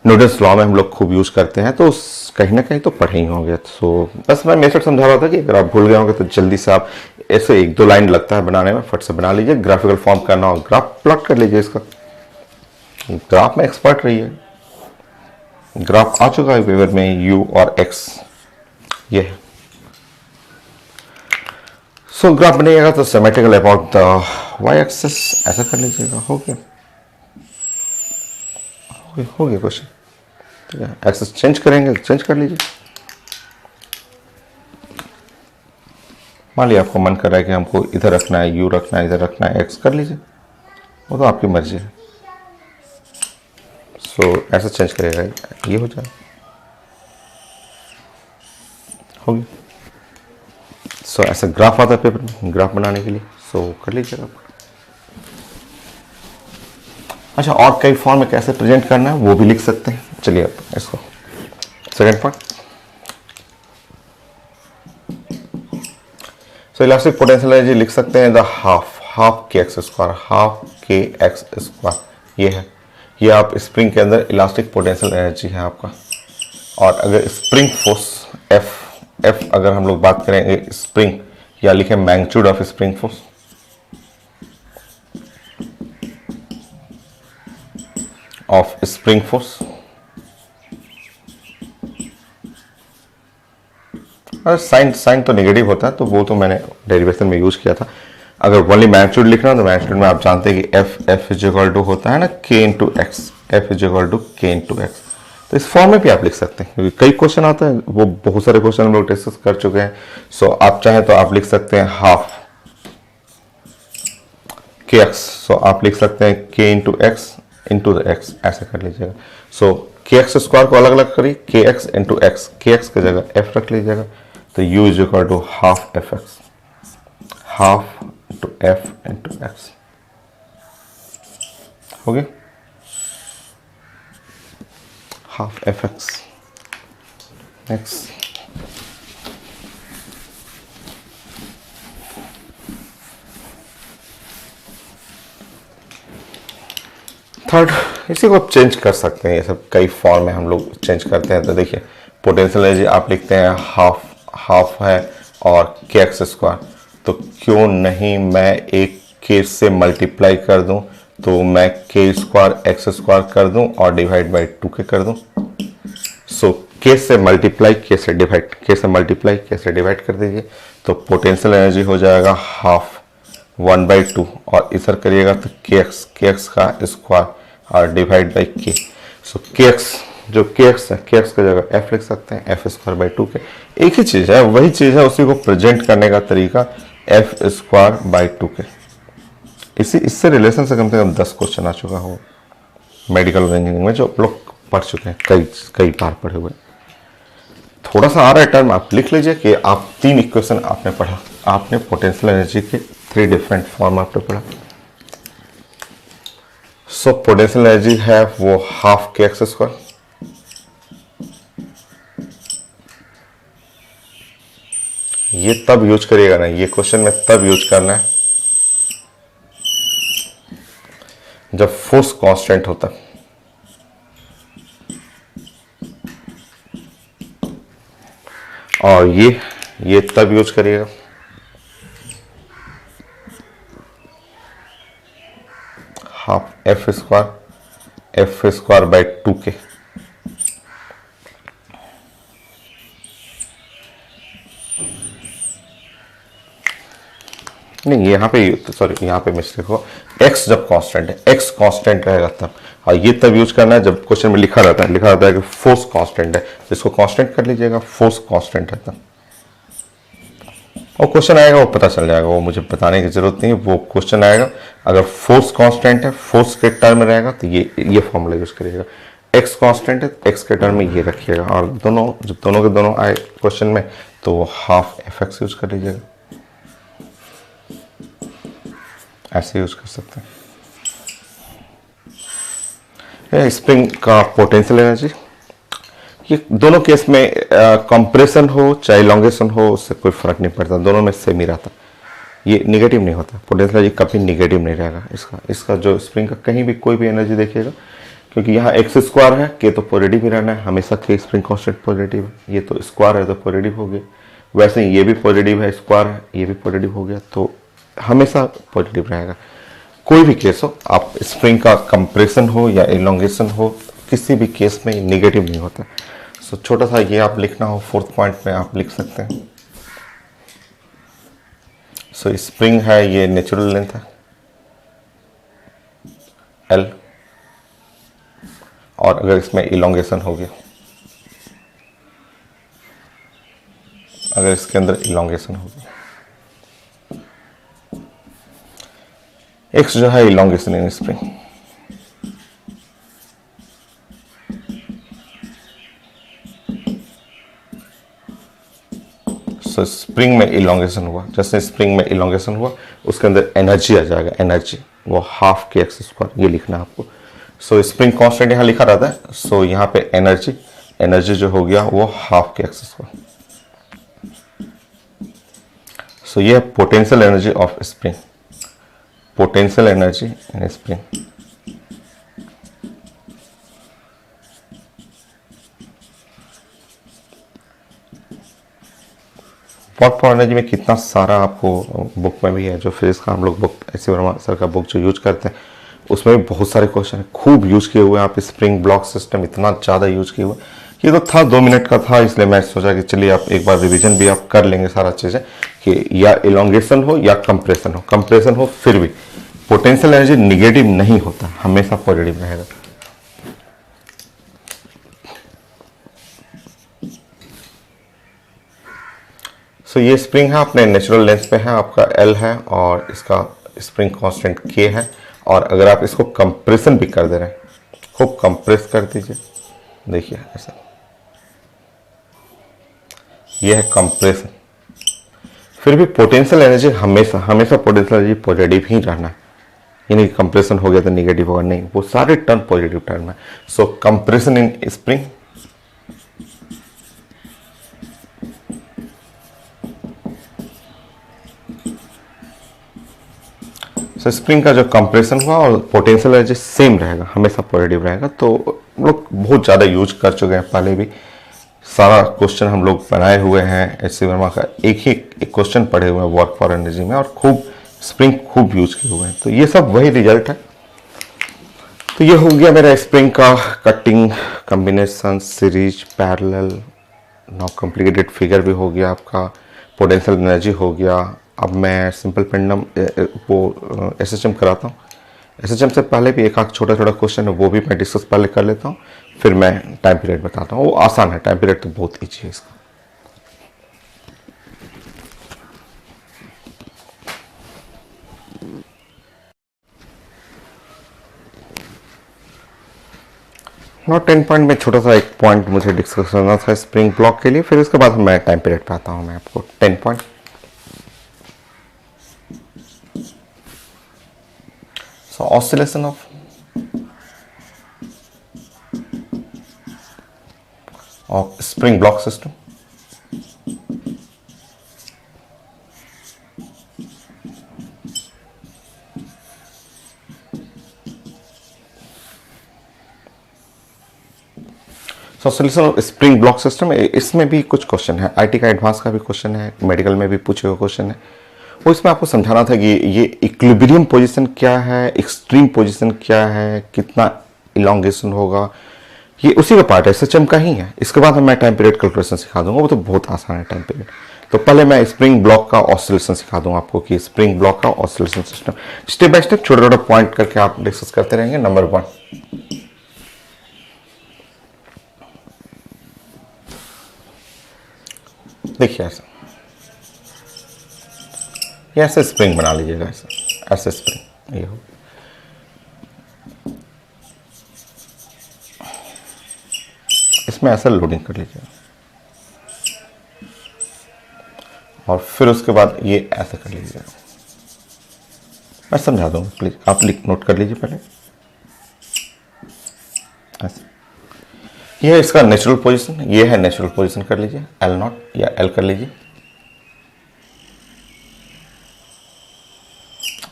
न्यूटन्स लॉ में हम लोग खूब यूज करते हैं, तो कहीं ना कहीं तो पढ़े ही होंगे। सो बस मैं मेथड समझा रहा था कि अगर आप भूल गए होंगे तो जल्दी से आप ऐसे एक दो लाइन लगता है बनाने में, फट से बना लीजिए। ग्राफिकल फॉर्म करना हो ग्राफ प्लॉट कर लीजिए, इसका ग्राफ में एक्सपर्ट रही है। ग्राफ आ चुका है पेपर में, यू और एक्स ये है। सो ग्राफ बनेगा तो symmetrical about the y axis, ऐसा कर लीजिएगा, हो गया क्वेश्चन। ठीक है, एक्सिस चेंज करेंगे, चेंज कर लीजिए। मान लिया आपको मन कर रहा है कि हमको इधर रखना है, यू रखना है, इधर रखना है, एक्स, कर लीजिए, वो तो आपकी मर्जी है। सो ऐसा चेंज करेगा, ये हो जाए, होगी। सो ऐसा ग्राफ आता है पेपर में ग्राफ बनाने के लिए, सो कर लीजिएगा। अच्छा, और कई फॉर्म में कैसे प्रेजेंट करना है वो भी लिख सकते हैं। चलिए अब इसको second point, so elastic potential energy लिख सकते हैं the half k x square, half k x square ये है। ये आप स्प्रिंग के अंदर इलास्टिक पोटेंशियल एनर्जी है आपका। और अगर स्प्रिंग फोर्स एफ अगर हम लोग बात करेंगे स्प्रिंग, या लिखें magnitude of spring force, of spring force, और साइन तो नेगेटिव होता है, तो वो तो मैंने डेरिवेशन में यूज किया था। अगर ओनली मैग्नीट्यूड लिखना तो मैग्नीट्यूड में आप जानते हैं कि एफ इज इक्वल टू होता है ना k into x, f is equal to k into x. तो इस फॉर्म में भी आप लिख सकते हैं क्योंकि कई क्वेश्चन आते हैं, वो बहुत सारे क्वेश्चन हम लोग डिस्कस कर चुके हैं। सो आप चाहें तो आप लिख सकते हैं हाफ के एक्स, सो आप लिख सकते हैं के into x into the x, ऐसे कर लीजिएगा। सो के एक्स स्क्वायर को अलग अलग करिए, k x into x, k x की जगह एफ रख लीजिएगा, तो u is equal to half f x, half into f into x, हो गया half f x. Next, third, इसी को आप चेंज कर सकते हैं, ये सब कई फॉर्म में हम लोग चेंज करते हैं। तो देखिए पोटेंशियल एनर्जी आप लिखते हैं हाफ है और के एक्स स्क्वायर, तो क्यों नहीं मैं एक के से मल्टीप्लाई कर दूं, तो मैं के स्क्वायर एक्स स्क्वायर कर दूं और डिवाइड बाई 2 के कर दूं। सो के से मल्टीप्लाई के से डिवाइड, के से मल्टीप्लाई के से डिवाइड कर दीजिए, तो पोटेंशियल एनर्जी हो जाएगा हाफ 1/2, और इधर करिएगा तो के एक्स का स्क्वायर और डिवाइड बाई के। सो के एक्स जो के एक्स है, के एक्स की जगह एफ लिख सकते हैं, एफ स्क्वायर बाई 2 के। एक ही चीज है, वही चीज है, उसी को प्रेजेंट करने का तरीका एफ स्क्वायर बाई 2 के। इससे रिलेशन से कम 10 क्वेश्चन आ चुका हो मेडिकल इंजीनियरिंग में, जो लोग पढ़ चुके हैं, कई कई बार पढ़े हुए। थोड़ा सा आ रहा है टर्म, आप लिख लीजिए कि आप 3 इक्वेशन आपने पढ़ा, आपने पोटेंशियल एनर्जी के 3 डिफरेंट फॉर्म आपने पढ़ा। सो पोटेंशियल एनर्जी है वो हाफ के एक्स स्क्वायर, ये तब यूज करिएगा ना, ये क्वेश्चन में तब यूज करना है जब फोर्स कांस्टेंट होता है। और ये तब यूज करिएगा half F square by 2k। नहीं, यहाँ पे सॉरी, यहाँ पे मिस्टेक हो, x जब कांस्टेंट है, x कांस्टेंट रहेगा तब। और ये तब यूज करना है जब क्वेश्चन में लिखा रहता है कि फोर्स कांस्टेंट है, जिसको कांस्टेंट कर लीजिएगा, फोर्स कांस्टेंट है तब। और क्वेश्चन आएगा वो पता चल जाएगा, वो मुझे बताने की जरूरत नहीं है, वो क्वेश्चन आएगा। अगर फोर्स कांस्टेंट है, फोर्स के टर्म में रहेगा तो ये फॉर्मूला यूज करिएगा। x कांस्टेंट है, x के टर्म में ये रखिएगा, और दोनों जब दोनों के दोनों आए क्वेश्चन में तो हाफ fx यूज कर लीजिएगा, ऐसे यूज कर सकते हैं। स्प्रिंग का पोटेंशियल एनर्जी, ये दोनों केस में कंप्रेशन हो चाहे इलोंगेशन हो, उससे कोई फर्क नहीं पड़ता, दोनों में सेम ही रहता, ये निगेटिव नहीं होता। पोटेंशियल एनर्जी कभी निगेटिव नहीं रहेगा इसका जो स्प्रिंग का कहीं भी कोई भी एनर्जी देखिएगा, क्योंकि यहाँ एक्स स्क्वायर है, के तो पॉजिटिव ही रहना है हमेशा, के स्प्रिंग कांस्टेंट पॉजिटिव है, ये तो स्क्वायर है तो पॉजिटिव हो गया, वैसे ही ये भी पॉजिटिव है, स्क्वायर है, ये भी पॉजिटिव हो गया, तो हमेशा पॉजिटिव रहेगा। कोई भी केस हो, आप स्प्रिंग का कंप्रेशन हो या इलोंगेशन हो, किसी भी केस में निगेटिव नहीं होता। सो छोटा सा ये आप लिखना हो, 4th पॉइंट में आप लिख सकते हैं। सो स्प्रिंग है, ये नेचुरल लेंथ है L, और अगर इसमें इलोंगेशन हो गया, अगर इसके अंदर इलोंगेशन हो गया, x जो है elongation in spring, so spring में इलोंगेशन हुआ, जैसे स्प्रिंग में इलोंगेशन हुआ उसके अंदर एनर्जी आ जाएगा, एनर्जी वो हाफ के एक्स स्क्वायर, ये लिखना है आपको। सो स्प्रिंग कांस्टेंट यहाँ लिखा रहता है, सो यहाँ पे एनर्जी जो हो गया वो हाफ के एक्स स्क्वायर। सो ये है potential energy of spring, potential energy in spring. Work for energy में कितना सारा आपको बुक में भी है, जो फिजिक्स का हम लोग book S C Verma sir का बुक जो यूज करते हैं, उसमें भी बहुत सारे क्वेश्चन है, खूब यूज किए हुए हैं। आप स्प्रिंग ब्लॉक सिस्टम इतना ज़्यादा यूज किए हुए, ये तो था 2 मिनट का था, इसलिए मैं सोचा कि चलिए आप एक बार रिवीजन भी आप कर लेंगे सारा चीज़ें, कि या इलोंगेशन हो या कंप्रेशन हो, फिर भी पोटेंशियल एनर्जी निगेटिव नहीं होता, हमेशा पॉजिटिव रहेगा। सो ये स्प्रिंग है, अपने नेचुरल लेंथ पे है, आपका L है, और इसका स्प्रिंग कांस्टेंट K है। और अगर आप इसको कंप्रेशन भी कर दे रहे हैं, खूब कंप्रेस कर दीजिए, देखिए ऐसा, ये है कंप्रेशन। फिर भी पोटेंशियल एनर्जी हमेशा पोटेंशियल एनर्जी पॉजिटिव ही रहना है, यानी कंप्रेशन हो गया तो निगेटिव होगा, नहीं, वो सारे टर्म पॉजिटिव टर्म है। So compression in spring, so spring का जो कंप्रेशन हुआ और पोटेंशियल एनर्जी सेम रहेगा, हमेशा पॉजिटिव रहेगा। तो हम लोग बहुत ज़्यादा यूज कर चुके हैं, पहले भी सारा क्वेश्चन हम लोग बनाए हुए हैं, एच सी वर्मा का एक क्वेश्चन पढ़े हुए हैं वर्क फॉर एनर्जी में, और खूब स्प्रिंग खूब यूज किए हुए हैं, तो ये सब वही रिजल्ट है। तो ये हो गया मेरा स्प्रिंग का cutting, combination, series, parallel, now complicated figure भी हो गया आपका, पोटेंशियल एनर्जी हो गया। अब मैं सिंपल पेंडुलम वो एसएचएम कराता हूँ। एसएचएम से पहले भी एक आध छोटा क्वेश्चन है, वो भी मैं डिस्कस पहले कर लेता हूँ, फिर मैं टाइम पीरियड बताता हूँ। वो आसान है, टाइम पीरियड तो बहुत ईजी है इसका। नॉट 10 पॉइंट में छोटा सा एक पॉइंट मुझे डिस्कस करना था स्प्रिंग ब्लॉक के लिए, फिर उसके बाद मैं टाइम पीरियड पे आता हूँ मैं आपको 10 point. So oscillation of spring block system. Oscillation of spring block system, इसमें भी कुछ क्वेश्चन है, आईटी का एडवांस का भी क्वेश्चन है, मेडिकल में भी पूछे हुए क्वेश्चन है। वो इसमें आपको समझाना था कि ये इक्विलिब्रियम पोजीशन क्या है, एक्सट्रीम पोजीशन क्या है, कितना इलोंगेशन होगा, ये उसी का पार्ट है, एसएचएम का ही है। इसके बाद मैं टाइम पीरियड कैलकुलेशन सिखा दूंगा, वो तो बहुत आसान है टाइम पीरियड। तो पहले मैं स्प्रिंग ब्लॉक का ऑसिलेशन सिखा दूंगा आपको कि स्प्रिंग ब्लॉक का oscillation system, step by step छोटे छोटे पॉइंट करके आप डिस्कस करते रहेंगे। नंबर 1, देखिए ऐसे स्प्रिंग बना लीजिएगा, ऐसे स्प्रिंग ये हो, इसमें ऐसा लोडिंग कर लीजिएगा और फिर उसके बाद ये ऐसे कर लीजिएगा। मैं समझा दूंगा, प्लीज आप नोट कर लीजिए पहले। ऐसे ये है इसका नेचुरल पोजीशन, ये है नेचुरल पोजीशन, कर लीजिए L0 या L कर लीजिए,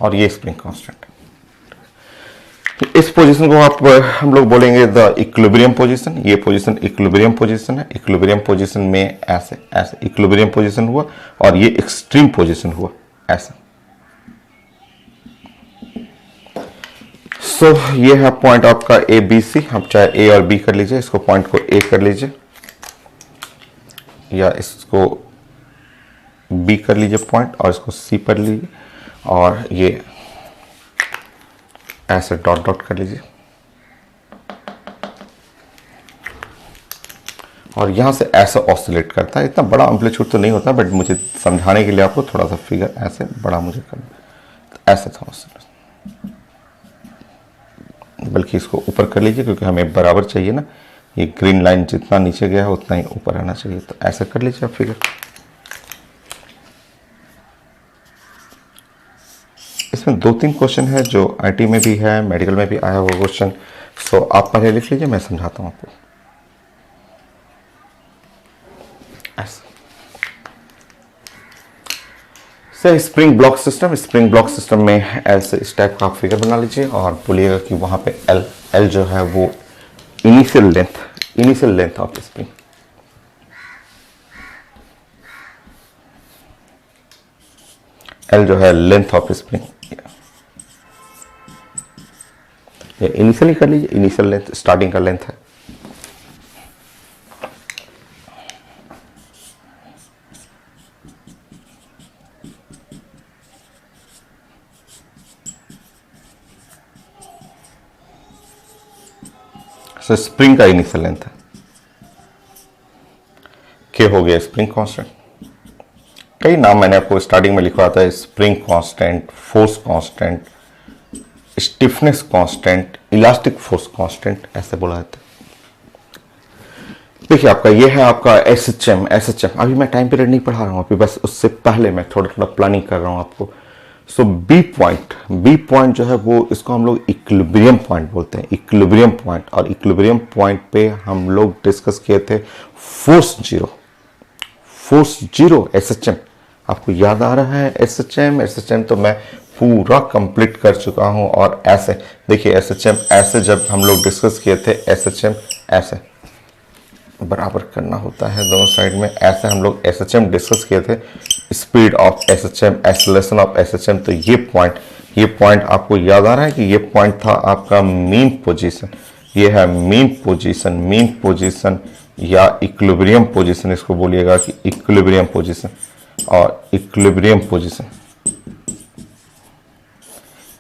और ये स्प्रिंग कांस्टेंट। इस पोजीशन को आप हम लोग बोलेंगे द इक्विलिब्रियम पोजीशन। ये पोजीशन इक्विलिब्रियम पोजीशन है। इक्विलिब्रियम पोजीशन में ऐसे ऐसे इक्विलिब्रियम पोजीशन हुआ और ये एक्सट्रीम पोजीशन हुआ ऐसा। सो ये है पॉइंट आपका ए बी सी, आप चाहे ए और बी कर लीजिए, इसको पॉइंट को ए कर लीजिए या इसको बी कर लीजिए पॉइंट, और इसको सी कर लीजिए, और ये ऐसे डॉट डॉट कर लीजिए, और यहां से ऐसे ऑसिलेट करता है। इतना बड़ा एम्पलीट्यूड तो नहीं होता, बट मुझे समझाने के लिए आपको थोड़ा सा फिगर ऐसे बड़ा मुझे करना, तो ऐसे था ऑसिलेट। बल्कि इसको ऊपर कर लीजिए क्योंकि हमें बराबर चाहिए ना, ये ग्रीन लाइन जितना नीचे गया है उतना ही ऊपर आना चाहिए, तो ऐसे कर लीजिए आप फिगर। इसमें 2-3 क्वेश्चन है जो आईटी में भी है, मेडिकल में भी आया हुआ क्वेश्चन। सो आप पहले लिख लीजिए, मैं समझाता हूं आपको। ऐसे spring block system, spring block system में ऐसे इस टाइप का आप फिगर बना लीजिए और बोलिएगा कि वहां पे एल जो है वो initial length of spring, L जो है लेंथ ऑफ स्प्रिंग, इनिशियली कर लीजिए, इनिशियल लेंथ स्टार्टिंग का लेंथ है। स्प्रिंग का इनिशियल लेंथ है के, हो गया स्प्रिंग कांस्टेंट। कई नाम मैंने आपको स्टार्टिंग में लिखवा था, spring constant, force constant, stiffness constant, elastic force constant, ऐसे बोला जाता है। देखिए आपका ये है आपका एसएचएम। अभी मैं टाइम पीरियड नहीं पढ़ा रहा हूं, अभी बस उससे पहले मैं थोड़ा थोड़ा प्लानिंग कर रहा हूं आपको। सो बी पॉइंट जो है वो, इसको हम लोग इक्विलिब्रियम पॉइंट बोलते हैं, इक्विलिब्रियम पॉइंट। और इक्विलिब्रियम पॉइंट पे हम लोग डिस्कस किए थे फोर्स जीरो एसएचएम। आपको याद आ रहा है एसएचएम तो मैं पूरा कंप्लीट कर चुका हूं। और ऐसे देखिए एसएचएम ऐसे जब हम लोग डिस्कस किए थे, एसएचएम ऐसे बराबर करना होता है दोनों साइड में, ऐसे हम लोग एसएचएम डिस्कस किए थे, speed of SHM, acceleration of SHM. तो ये पॉइंट आपको याद आ रहा है कि ये पॉइंट था आपका मीन पोजीशन। ये है मीन पोजीशन या इक्विलिब्रियम पोजीशन, इसको बोलिएगा कि इक्विलिब्रियम पोजीशन। और इक्विलिब्रियम पोजीशन,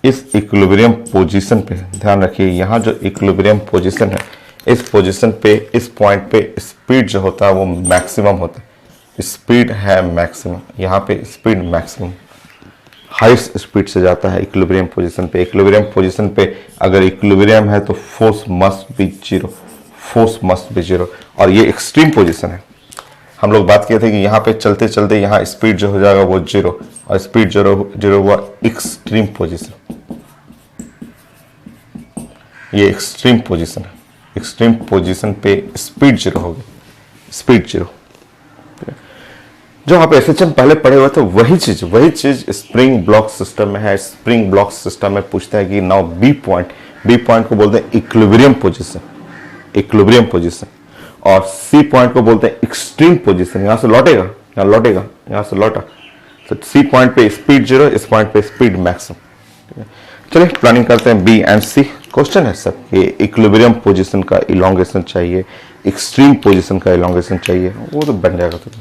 इस इक्विलिब्रियम पोजीशन पे ध्यान रखिए, यहाँ जो इक्विलिब्रियम पोजीशन है, इस पोजीशन पे, इस पॉइंट पे स्पीड जो होता है वो मैक्सिमम होता है। स्पीड है मैक्सिमम, यहाँ पे स्पीड मैक्सिमम हाईएस्ट स्पीड से जाता है इक्विलिब्रियम पोजीशन पे। इक्विलिब्रियम पोजीशन पे अगर इक्विलिब्रियम है तो force must be zero, force must be zero. और ये एक्सट्रीम पोजीशन है। हम लोग बात किए थे कि यहाँ पे चलते चलते यहाँ स्पीड जो हो जाएगा वो जीरो, और स्पीड जीरो जीरो हुआ एक्सट्रीम पोजीशन। ये एक्सट्रीम पोजीशन है। एक्सट्रीम पोजीशन पे स्पीड जीरो होगी, स्पीड जीरो। जो आप एसएचएम पहले पढ़े हुए थे वही चीज स्प्रिंग ब्लॉक सिस्टम में है। स्प्रिंग ब्लॉक सिस्टम में पूछते हैं कि नाउ बी पॉइंट को बोलते हैं इक्विलिब्रियम पोजीशन, इक्विलिब्रियम पोजीशन। और सी पॉइंट को बोलते हैं एक्सट्रीम पोजीशन। यहां से लौटेगा, यहां लौटेगा, यहां से लौटा, तो सी पॉइंट पे स्पीड जीरो, इस पॉइंट पे स्पीड मैक्सिमम। चलिए प्लानिंग करते हैं बी एंड सी। क्वेश्चन है सब, ये इक्विलिब्रियम पोजीशन का इलोंगेशन चाहिए, एक्सट्रीम पोजीशन का इलोंगेशन चाहिए, वो तो बन जाएगा। तो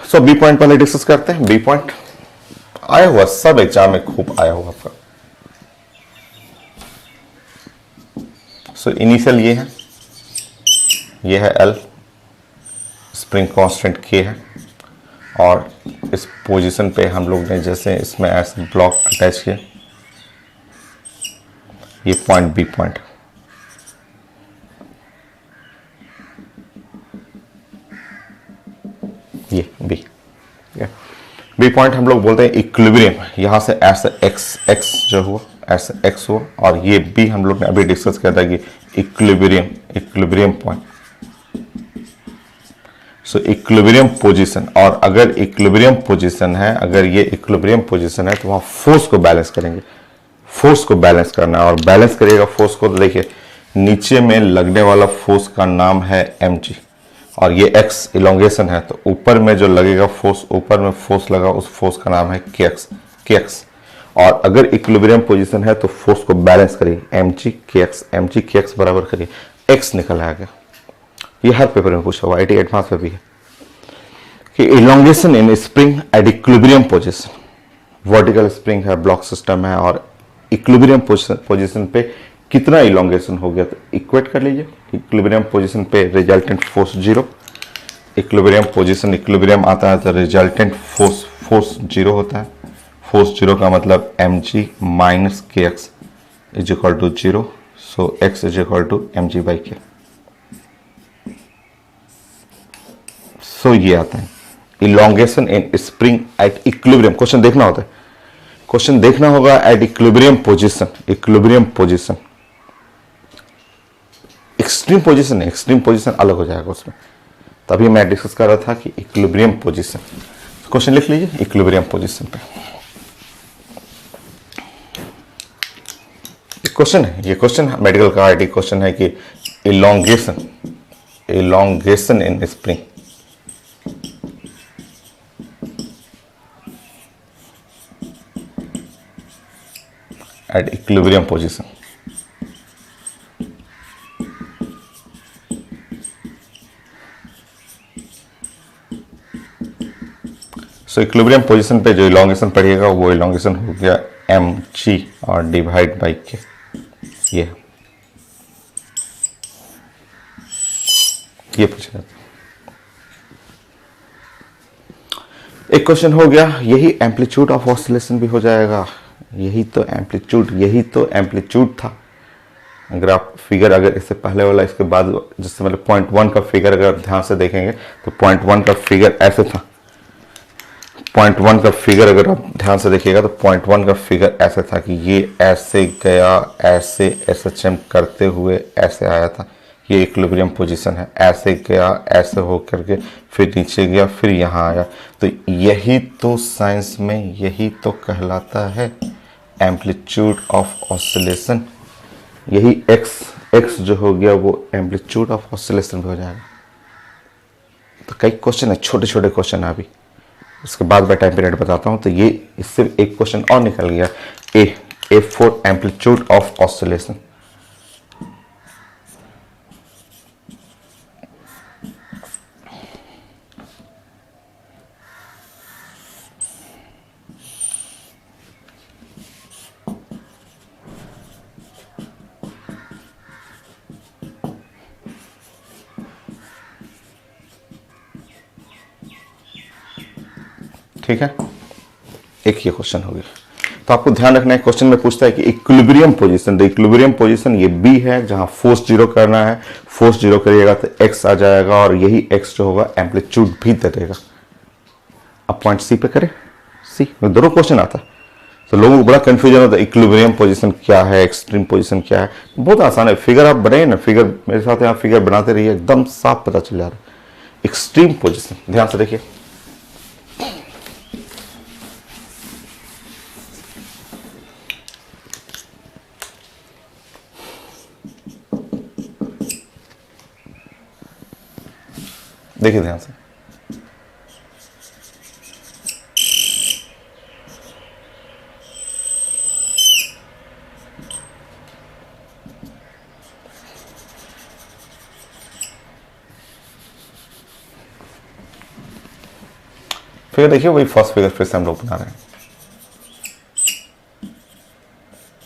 सो बी पॉइंट पहले डिस्कस करते हैं। बी पॉइंट आया हुआ, सब एग्जाम में खूब आया हुआ आपका। सो इनिशियल ये है एल, स्प्रिंग कांस्टेंट के है, और इस पोजीशन पे हम लोग ने जैसे इसमें ऐसे ब्लॉक अटैच किया, ये पॉइंट बी पॉइंट, ये बी पॉइंट हम लोग बोलते हैं इक्विलिब्रियम। यहां से ऐसे एक्स जो हुआ, ऐसे एक्स हुआ, और ये बी हम लोग ने अभी डिस्कस किया था कि इक्विलिब्रियम पॉइंट। सो इक्विलिब्रियम पोजीशन, और अगर इक्विलिब्रियम पोजीशन है, अगर ये इक्विलिब्रियम पोजीशन है तो वहां फोर्स को बैलेंस करेंगे। फोर्स को बैलेंस करना है, और बैलेंस करिएगा फोर्स को, तो देखिए नीचे में लगने वाला फोर्स का नाम है mg, और ये x इलोंगेशन है, तो ऊपर में जो लगेगा फोर्स, ऊपर में फोर्स लगा, उस फोर्स का नाम है kx। और अगर इक्विलिब्रियम पोजीशन है तो फोर्स को बैलेंस करिए, mg kx बराबर करिए, x निकल आएगा। ये हर पेपर में पूछा हुआ, आईटी एडवांस में भी है कि elongation in spring at equilibrium position. Vertical spring है, ब्लॉक सिस्टम है, और इक्विलिब्रियम पोजीशन पे कितना इलोंगेशन हो गया, तो इक्वेट कर लीजिए। इक्विलिब्रियम पोजीशन पे resultant force zero, equilibrium position, equilibrium आता है तो रिजल्टेंट फोर्स जीरो होता है। फोर्स जीरो का मतलब mg minus kx is equal to zero, so x is equal to mg by k। So ये आता है elongation in spring at equilibrium. Question देखना होता है, क्वेश्चन देखना होगा at equilibrium position, equilibrium position. Extreme position है, एक्सट्रीम पोजीशन अलग हो जाएगा उसमें। तभी मैं डिस्कस कर रहा था कि इक्विलिब्रियम पोजीशन। क्वेश्चन लिख लीजिए इक्विलिब्रियम पोजीशन पे। क्वेश्चन है, ये क्वेश्चन मेडिकल का आईटी क्वेश्चन है कि elongation in spring at equilibrium position। So equilibrium position पे जो इलोंगेशन पड़ेगा वो इलोंगेशन हो गया mg और डिवाइड बाई k। ये पूछा जाता है। एक क्वेश्चन हो गया, यही एम्पलीट्यूड ऑफ ऑसिलेशन भी हो जाएगा। यही तो एम्पलीट्यूड था। अगर आप फिगर, अगर इससे पहले वाला, इसके बाद जिससे मतलब पॉइंट 1 का फिगर अगर ध्यान से देखेंगे तो पॉइंट 1 का फिगर ऐसे था। पॉइंट 1 का फिगर अगर आप ध्यान से देखिएगा तो पॉइंट 1 का फिगर ऐसे था कि ये ऐसे गया, ऐसे एसएचएम करते हुए ऐसे आया था। ये इक्विलिब्रियम पोजीशन है, ऐसे गया, ऐसे हो करके फिर नीचे गया, फिर यहाँ आया। तो यही तो साइंस में यही तो कहलाता है एम्पलीट्यूड ऑफ ऑसिलेशन। यही एक्स जो हो गया वो एम्पलीट्यूड ऑफ ऑसिलेशन भी हो जाएगा। तो कई क्वेश्चन है, छोटे छोटे क्वेश्चन है अभी, उसके बाद मैं टाइम पीरियड बताता हूँ। तो ये इससे एक क्वेश्चन और निकल गया, A for amplitude of oscillation. ठीक है, एक ये क्वेश्चन हो गया। तो आपको ध्यान रखना है, क्वेश्चन में पूछता है कि equilibrium position, the equilibrium position ये बी है जहां फोर्स जीरो करना है। फोर्स जीरो करिएगा तो एक्स आ जाएगा और यही एक्स जो होगा एम्पलीट्यूड भी दे देगा। अब पॉइंट सी पे करें, सी में दोनों क्वेश्चन आता है तो लोगों को बड़ा कंफ्यूजन होता है इक्विलिब्रियम पोजीशन क्या है, एक्सट्रीम पोजीशन क्या है। बहुत आसान है, फिगर आप बनाइए ना, फिगर मेरे साथ यहाँ फिगर बनाते रहिए, एकदम साफ पता चल जा रहा है। एक्सट्रीम पोजीशन ध्यान से देखिए, देखिए ध्यान से, फिगर देखिए, वही फर्स्ट फिगर फिर से हम लोग बना रहे हैं।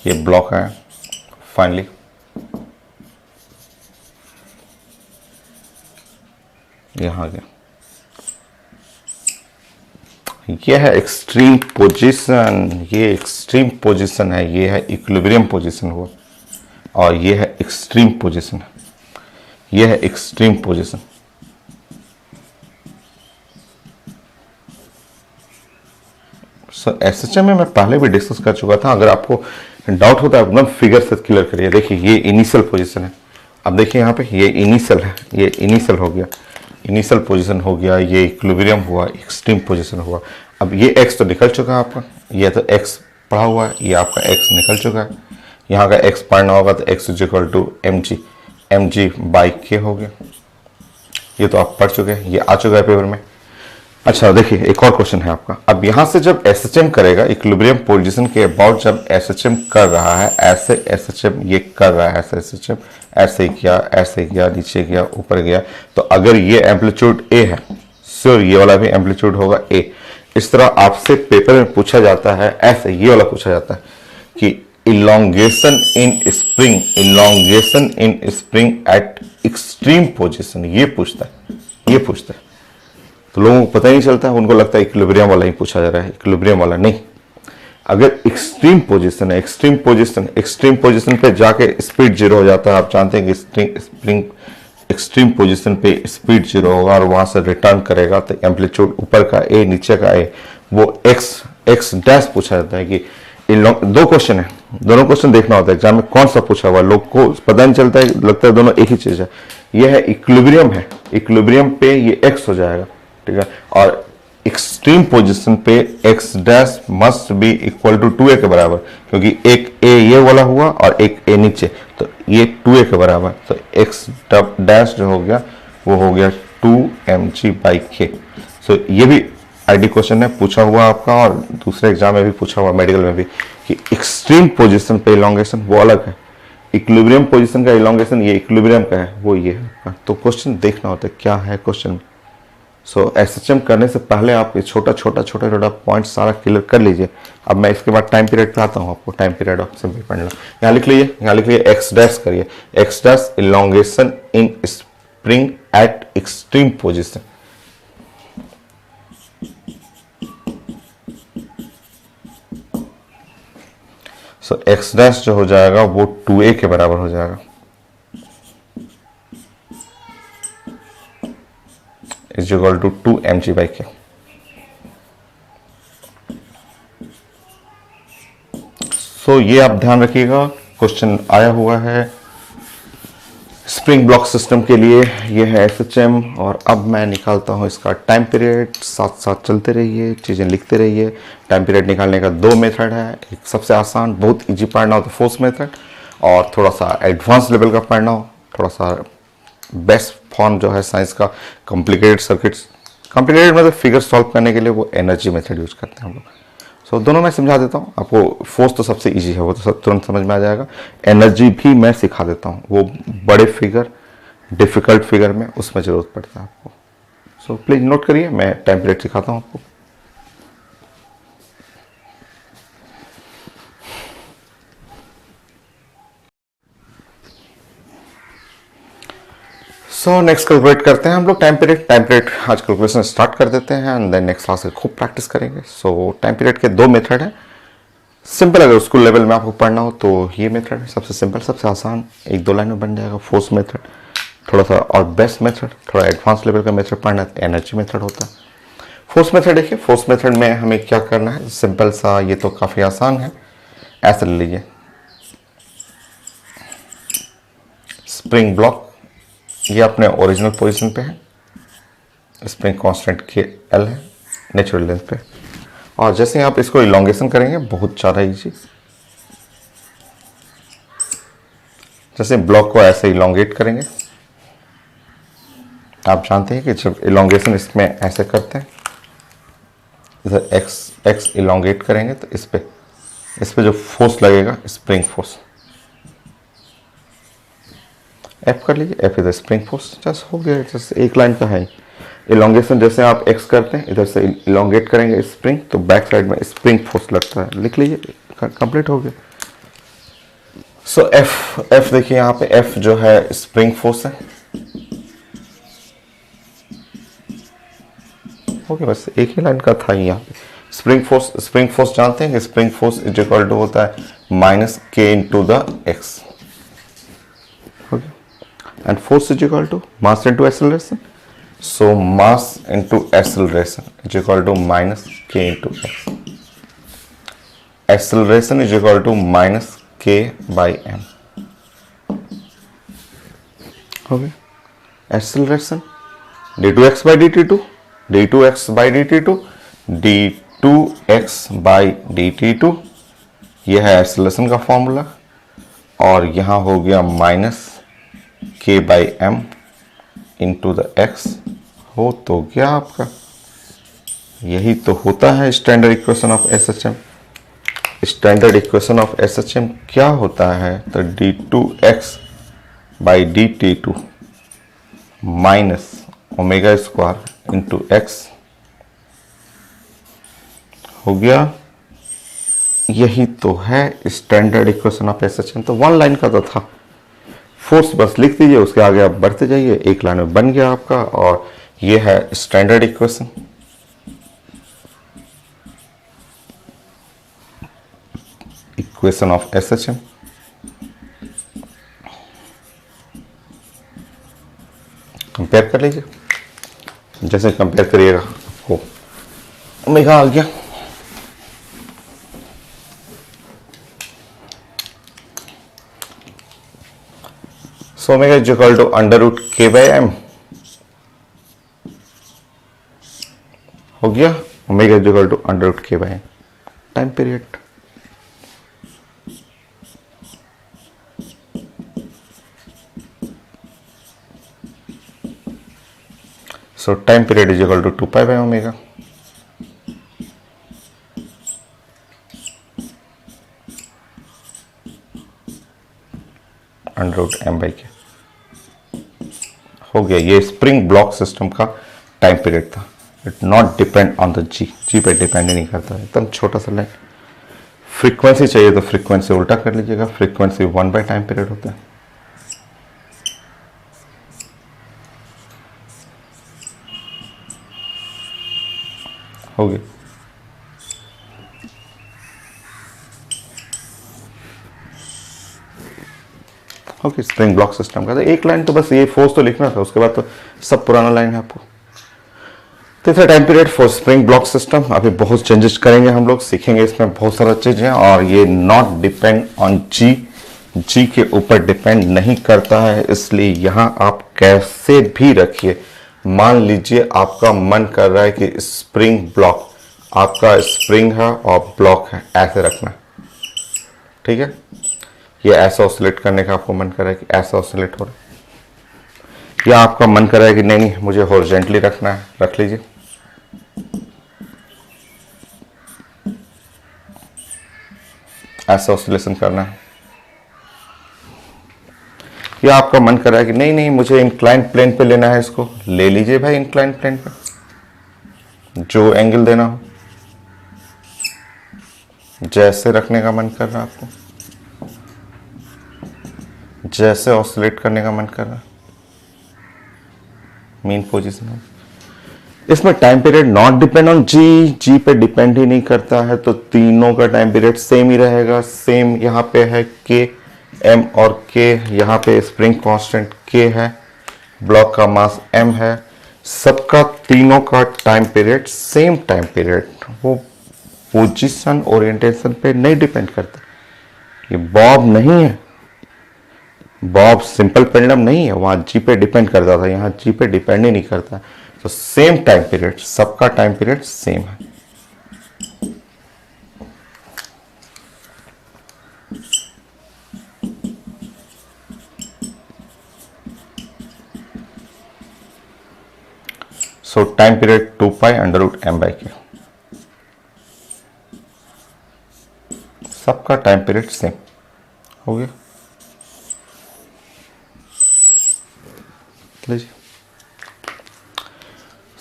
ये ब्लॉक है, फाइनली यहां आ गया, ये है एक्सट्रीम पोजीशन, ये एक्सट्रीम पोजीशन है, ये है इक्विलिब्रियम पोजीशन हुआ, और ये है एक्सट्रीम पोजीशन, ये है एक्सट्रीम पोजीशन। सर एसएचएम में मैं पहले भी डिस्कस कर चुका था, अगर आपको डाउट होता है एकदम फिगर से क्लियर करिए। देखिए ये इनिशियल पोजीशन है, अब देखिए यहाँ पे ये इनिशियल है, ये इनिशियल हो गया, इनिशियल पोजीशन हो गया, ये इक्विलिब्रियम हुआ, एक्सट्रीम पोजीशन हुआ। अब ये एक्स तो निकल चुका है आपका, ये तो एक्स पढ़ा हुआ है, ये आपका एक्स निकल चुका है। यहाँ का एक्स पढ़ना होगा तो x is equal to m g by k हो गया, ये तो आप पढ़ चुके हैं, ये आ चुका है पेपर में। अच्छा देखिए एक और क्वेश्चन है आपका, अब यहां से जब एसएचएम करेगा इक्विलिब्रियम पोजीशन के अबाउट, जब एसएचएम कर रहा है ऐसे, एसएचएम ये कर रहा है ऐसे, एसएचएम ऐसे गया, नीचे गया, ऊपर गया, तो अगर ये एम्पलीट्यूड ए है, श्योर ये वाला भी एम्पलीट्यूड होगा ए। इस तरह आपसे पेपर में पूछा जाता है, ऐसे ये वाला पूछा जाता है कि elongation in spring, elongation in spring eight extreme position, ये पूछता है, ये पूछता है। तो लोगों को पता ही नहीं चलता है, उनको लगता है इक्विलिब्रियम वाला ही पूछा जा रहा है, इक्विलिब्रियम वाला नहीं। अगर एक्सट्रीम पोजीशन है, एक्सट्रीम पोजीशन पे जाके स्पीड जीरो हो जाता है। आप जानते हैं कि स्प्रिंग एक्सट्रीम पोजीशन पे स्पीड जीरो होगा और वहां से रिटर्न करेगा तो एम्पलीट्यूड ऊपर का ए नीचे का ए, वो एक्स डैश पूछा जाता है कि दो क्वेश्चन है, दोनों क्वेश्चन देखना होता है एग्जाम में कौन सा पूछा हुआ, लोग को पता नहीं चलता है, लगता है दोनों एक ही चीज है। ये है इक्विलिब्रियम है, इक्विलिब्रियम पे ये एक्स हो जाएगा, ठीक है, और एक्सट्रीम पोजीशन पे x dash must be equal to 2a के बराबर, क्योंकि एक ए ये वाला हुआ और एक ए नीचे, तो ये 2a के बराबर, तो एक्स डैश जो हो गया वो हो गया 2mg/k। सो ये भी आईडी क्वेश्चन है, पूछा हुआ आपका, और दूसरे एग्जाम में भी पूछा हुआ, मेडिकल में भी, कि एक्सट्रीम पोजीशन पे इलोंगेशन वो अलग है, इक्विलिब्रियम पोजीशन का इलोंगेशन ये इक्विलिब्रियम का है, वो ये है। तो क्वेश्चन देखना होता है क्या है क्वेश्चन। सो एसएचएम करने से पहले आप ये छोटा छोटा पॉइंट सारा क्लियर कर लीजिए। अब मैं इसके बाद टाइम पीरियड पे आता हूँ, आपको टाइम पीरियड ऑफ सिंपल पढ़ना। यहाँ लिख लीजिए, यहाँ लिख लीजिए एक्स डैश करिए, x dash elongation in spring eight extreme position. So x dash जो हो जाएगा वो 2a के बराबर हो जाएगा, इज इक्वल टू 2mg/k। सो ये आप ध्यान रखिएगा, क्वेश्चन आया हुआ है स्प्रिंग ब्लॉक सिस्टम के लिए, ये है एसएचएम। और अब मैं निकालता हूँ इसका टाइम पीरियड, साथ साथ चलते रहिए, चीज़ें लिखते रहिए। टाइम पीरियड निकालने का दो मेथड है, एक सबसे आसान बहुत इजी पढ़ना हो तो फोर्स मेथड, और थोड़ा सा एडवांस लेवल का पढ़ना हो, थोड़ा सा बेस्ट फॉर्म जो है साइंस का कॉम्प्लिकेटेड सर्किट्स, कॉम्प्लिकेटेड मतलब फिगर सॉल्व करने के लिए वो एनर्जी मेथड यूज करते हैं हम लोग। सो दोनों मैं समझा देता हूँ आपको। फोर्स तो सबसे इजी है, वो तो सब तुरंत समझ में आ जाएगा। एनर्जी भी मैं सिखा देता हूँ, वो बड़े फिगर, डिफिकल्ट फिगर में उसमें जरूरत पड़ता है आपको। सो प्लीज नोट करिए, मैं टाइम पीरियड सिखाता हूँ आपको। सो नेक्स्ट कैलकुलेट करते हैं हम लोग टाइम पीरियड आज कैलकुलेशन स्टार्ट कर देते हैं एंड देन नेक्स्ट क्लास से खूब प्रैक्टिस करेंगे। सो टाइम पीरियड के दो मेथड हैं। सिंपल, अगर स्कूल लेवल में आपको पढ़ना हो तो ये मेथड है सबसे सिंपल, सबसे आसान, एक दो लाइन में बन जाएगा। फोर्स मेथड थोड़ा सा और बेस्ट मेथड, थोड़ा एडवांस लेवल का मेथड पढ़ना है, एनर्जी मेथड होता है। फोर्स मेथड देखिए, फोर्स मेथड में हमें क्या करना है, सिंपल सा, ये तो काफ़ी आसान है। ऐसे ले लीजिए, स्प्रिंग ब्लॉक ये अपने ओरिजिनल पोजीशन पे है, स्प्रिंग कांस्टेंट के एल है नेचुरल लेंथ पे, और जैसे आप इसको इलोंगेशन करेंगे बहुत ज़्यादा इजी, जैसे ब्लॉक को ऐसे इलोंगेट करेंगे, आप जानते हैं कि जब इलोंगेशन इसमें ऐसे करते हैं, इधर एक्स इलोंगेट करेंगे तो इस पे जो फोर्स लगेगा स्प्रिंग फोर्स, एफ कर लीजिए, एफ इधर स्प्रिंग फोर्स, जस्ट हो गया, जस्ट एक लाइन का है। इलोंगेशन जैसे आप एक्स करते हैं, इधर से इलोंगेट करेंगे स्प्रिंग तो बैक साइड में स्प्रिंग फोर्स लगता है, लिख लीजिए, कंप्लीट हो गया। सो एफ देखिए यहाँ पे एफ जो है स्प्रिंग फोर्स है, हो गया, बस एक ही लाइन का था यहाँ पे। स्प्रिंग फोर्स जानते हैं कि spring force is equal to होता है minus k into the x, and force is equal to mass into acceleration, so mass into acceleration is equal to minus k into x, acceleration is equal to minus k by m, okay, acceleration d2x by dt2, d2x by dt2, d2x by dt2, यह है acceleration का formula, और यहाँ हो गया minus k by m into the x, हो तो क्या आपका, यही तो होता है standard equation of S H M. Standard equation of S H M क्या होता है, तो d two x by d t two minus omega square into x, हो गया, यही तो है standard equation of S H M. तो वन लाइन का तो था, फोर्स बस लिख दीजिए, उसके आगे आप बढ़ते जाइए, एक लाइन में बन गया आपका, और ये है standard equation. Equation of SHM, compare कर लीजिए, जैसे कंपेयर करिएगा आपको ओमेगा आ गया, so omega is equal to under root k by m, हो गया, omega is equal to under root k by m, time period. So time period is equal to 2 pi by omega, under root m by k, हो गया। ये spring block system का time period था। It not depend on the g पे depend नहीं करता, एकदम छोटा सा लाइन। फ्रीक्वेंसी चाहिए तो फ्रीक्वेंसी उल्टा कर लीजिएगा, फ्रीक्वेंसी 1 बाय टाइम पीरियड होता है। हो गया, ओके, स्प्रिंग ब्लॉक सिस्टम का। तो एक लाइन तो बस ये फोर्स तो लिखना था, उसके बाद तो सब पुराना लाइन है आपको। तीसरा time period for spring block system, अभी बहुत चेंजेस करेंगे हम लोग, सीखेंगे इसमें बहुत सारा चीजें, और ये नॉट डिपेंड ऑन जी के ऊपर डिपेंड नहीं करता है, इसलिए यहां आप कैसे भी रखिए। मान लीजिए आपका मन कर रहा है कि स्प्रिंग ब्लॉक, आपका स्प्रिंग है और ब्लॉक है, ऐसे रखना, ठीक है। ये ऐसा ऑसिलेट करने का आपको मन कर रहा है कि ऐसा ऑसिलेट हो रहा है, या आपका मन कर रहा है कि नहीं मुझे हॉरिजॉन्टली रखना है, रख लीजिए। ऐसा ऑसिलेशन करना है, या आपका मन कर रहा है कि नहीं मुझे इंक्लाइन प्लेन पे लेना है, इसको ले लीजिए भाई इंक्लाइन प्लेन पे, जो एंगल देना हो, जैसे रखने का मन कर रहा है आपको, जैसे ऑसिलेट करने का मन कर रहा है। मेन पोजीशन है। इसमें time period not depend on g, g पे डिपेंड ही नहीं करता है, तो तीनों का टाइम पीरियड सेम ही रहेगा। सेम यहाँ पे है के, एम और के, यहाँ पे स्प्रिंग कांस्टेंट के है, ब्लॉक का मास एम है, सबका तीनों का time period same time period, वो पोजीशन ओरिएंटेशन पे नहीं डिपेंड करता। ये बॉब नहीं है, बॉब सिंपल पेंडुलम नहीं है, वहां जी पे डिपेंड करता था, यहाँ जी पे डिपेंड ही नहीं करता। तो सेम टाइम पीरियड, सबका टाइम पीरियड सेम है। So time period 2 pi under root m by k, सबका टाइम पीरियड सेम हो गया। लीजिए,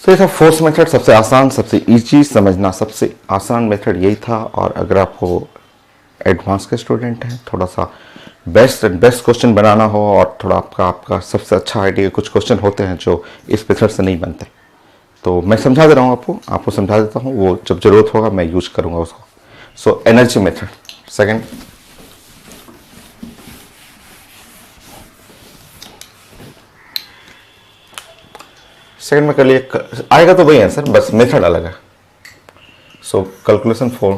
तो ये था फोर्स मेथड, सबसे आसान, सबसे इजी समझना, सबसे आसान मेथड यही था। और अगर आपको एडवांस के स्टूडेंट हैं, थोड़ा सा बेस्ट क्वेश्चन बनाना हो और थोड़ा आपका सबसे अच्छा आइडिया, कुछ क्वेश्चन होते हैं जो इस मेथड से नहीं बनते, तो मैं समझा दे रहा हूँ आपको समझा देता हूँ, वो जब जरूरत होगा मैं यूज करूँगा उसको। So energy method second, second में कर लिए, आएगा तो वही आंसर, बस मेथड अलग है। So calculation for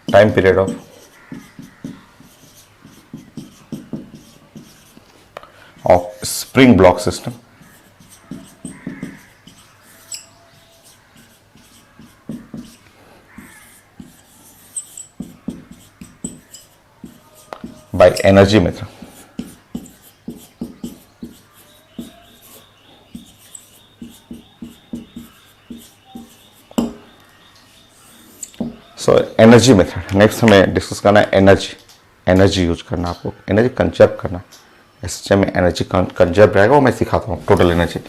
time period of spring block system by energy method. So energy method next हमें डिस्कस करना है। एनर्जी यूज करना, आपको एनर्जी कंजर्व करना। एसएचएम में एनर्जी कंजर्व रहेगा, वो मैं सिखाता हूँ, टोटल एनर्जी।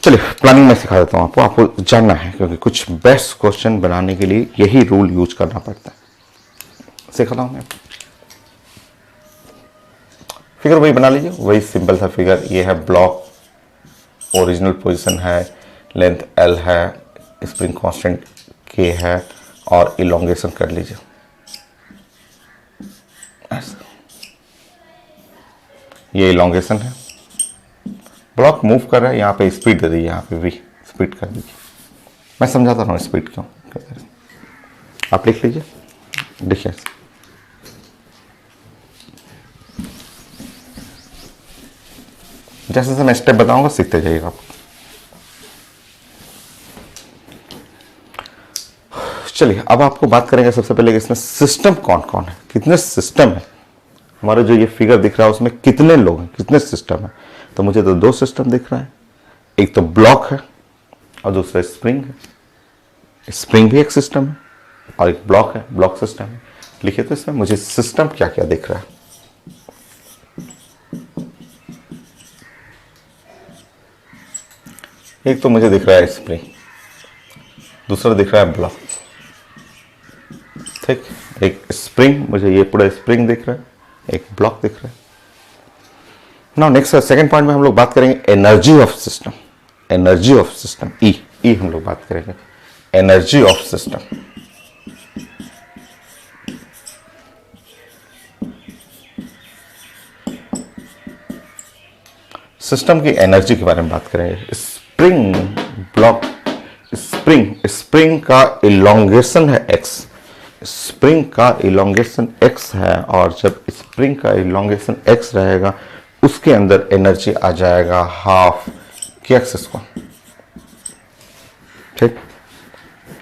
चलिए प्लानिंग में सिखा देता हूँ आपको जानना है, क्योंकि कुछ बेस्ट क्वेश्चन बनाने के लिए यही रूल यूज करना पड़ता है। सिखाता हूँ मैं, फिगर वही बना लीजिए, वही सिंपल सा फिगर। ये है ब्लॉक, ओरिजिनल पोजीशन है, लेंथ एल है, स्प्रिंग कांस्टेंट के है, और इलोंगेशन कर लीजिए ऐसा। ये इलोंगेशन है, ब्लॉक मूव कर रहा है, यहाँ पे स्पीड दे दीजिए, यहाँ पे भी स्पीड कर दीजिए। मैं समझाता रहा हूँ स्पीड क्यों, आप लिख लीजिए। देखिए जैसे जैसे मैं स्टेप बताऊंगा सीखते जाइएगा आप। चलिए अब आपको बात करेंगे सबसे पहले कि इसमें सिस्टम कौन कौन है, कितने सिस्टम है। हमारा जो ये फिगर दिख रहा है उसमें कितने लोग हैं, कितने सिस्टम है। तो मुझे तो दो सिस्टम दिख रहा है, एक तो ब्लॉक है और दूसरा स्प्रिंग है। स्प्रिंग भी एक सिस्टम है और एक ब्लॉक है, ब्लॉक सिस्टम है। लिखिए तो इसमें मुझे सिस्टम क्या क्या दिख रहा है। एक तो मुझे दिख रहा है स्प्रिंग, दूसरा दिख रहा है ब्लॉक, ठीक। एक स्प्रिंग, मुझे ये पूरा स्प्रिंग दिख रहा है, एक ब्लॉक दिख रहा है। नाउ नेक्स्ट सेकंड पॉइंट में हम लोग बात करेंगे energy of system. Energy of system ई हम लोग बात करेंगे एनर्जी ऑफ सिस्टम। सिस्टम की एनर्जी के बारे में बात करेंगे। स्प्रिंग ब्लॉक, स्प्रिंग का इलोंगेशन है एक्स, स्प्रिंग का इलोंगेशन x है, और जब स्प्रिंग का इलोंगेशन x रहेगा उसके अंदर एनर्जी आ जाएगा हाफ के एक्स स्क्वायर, ठीक।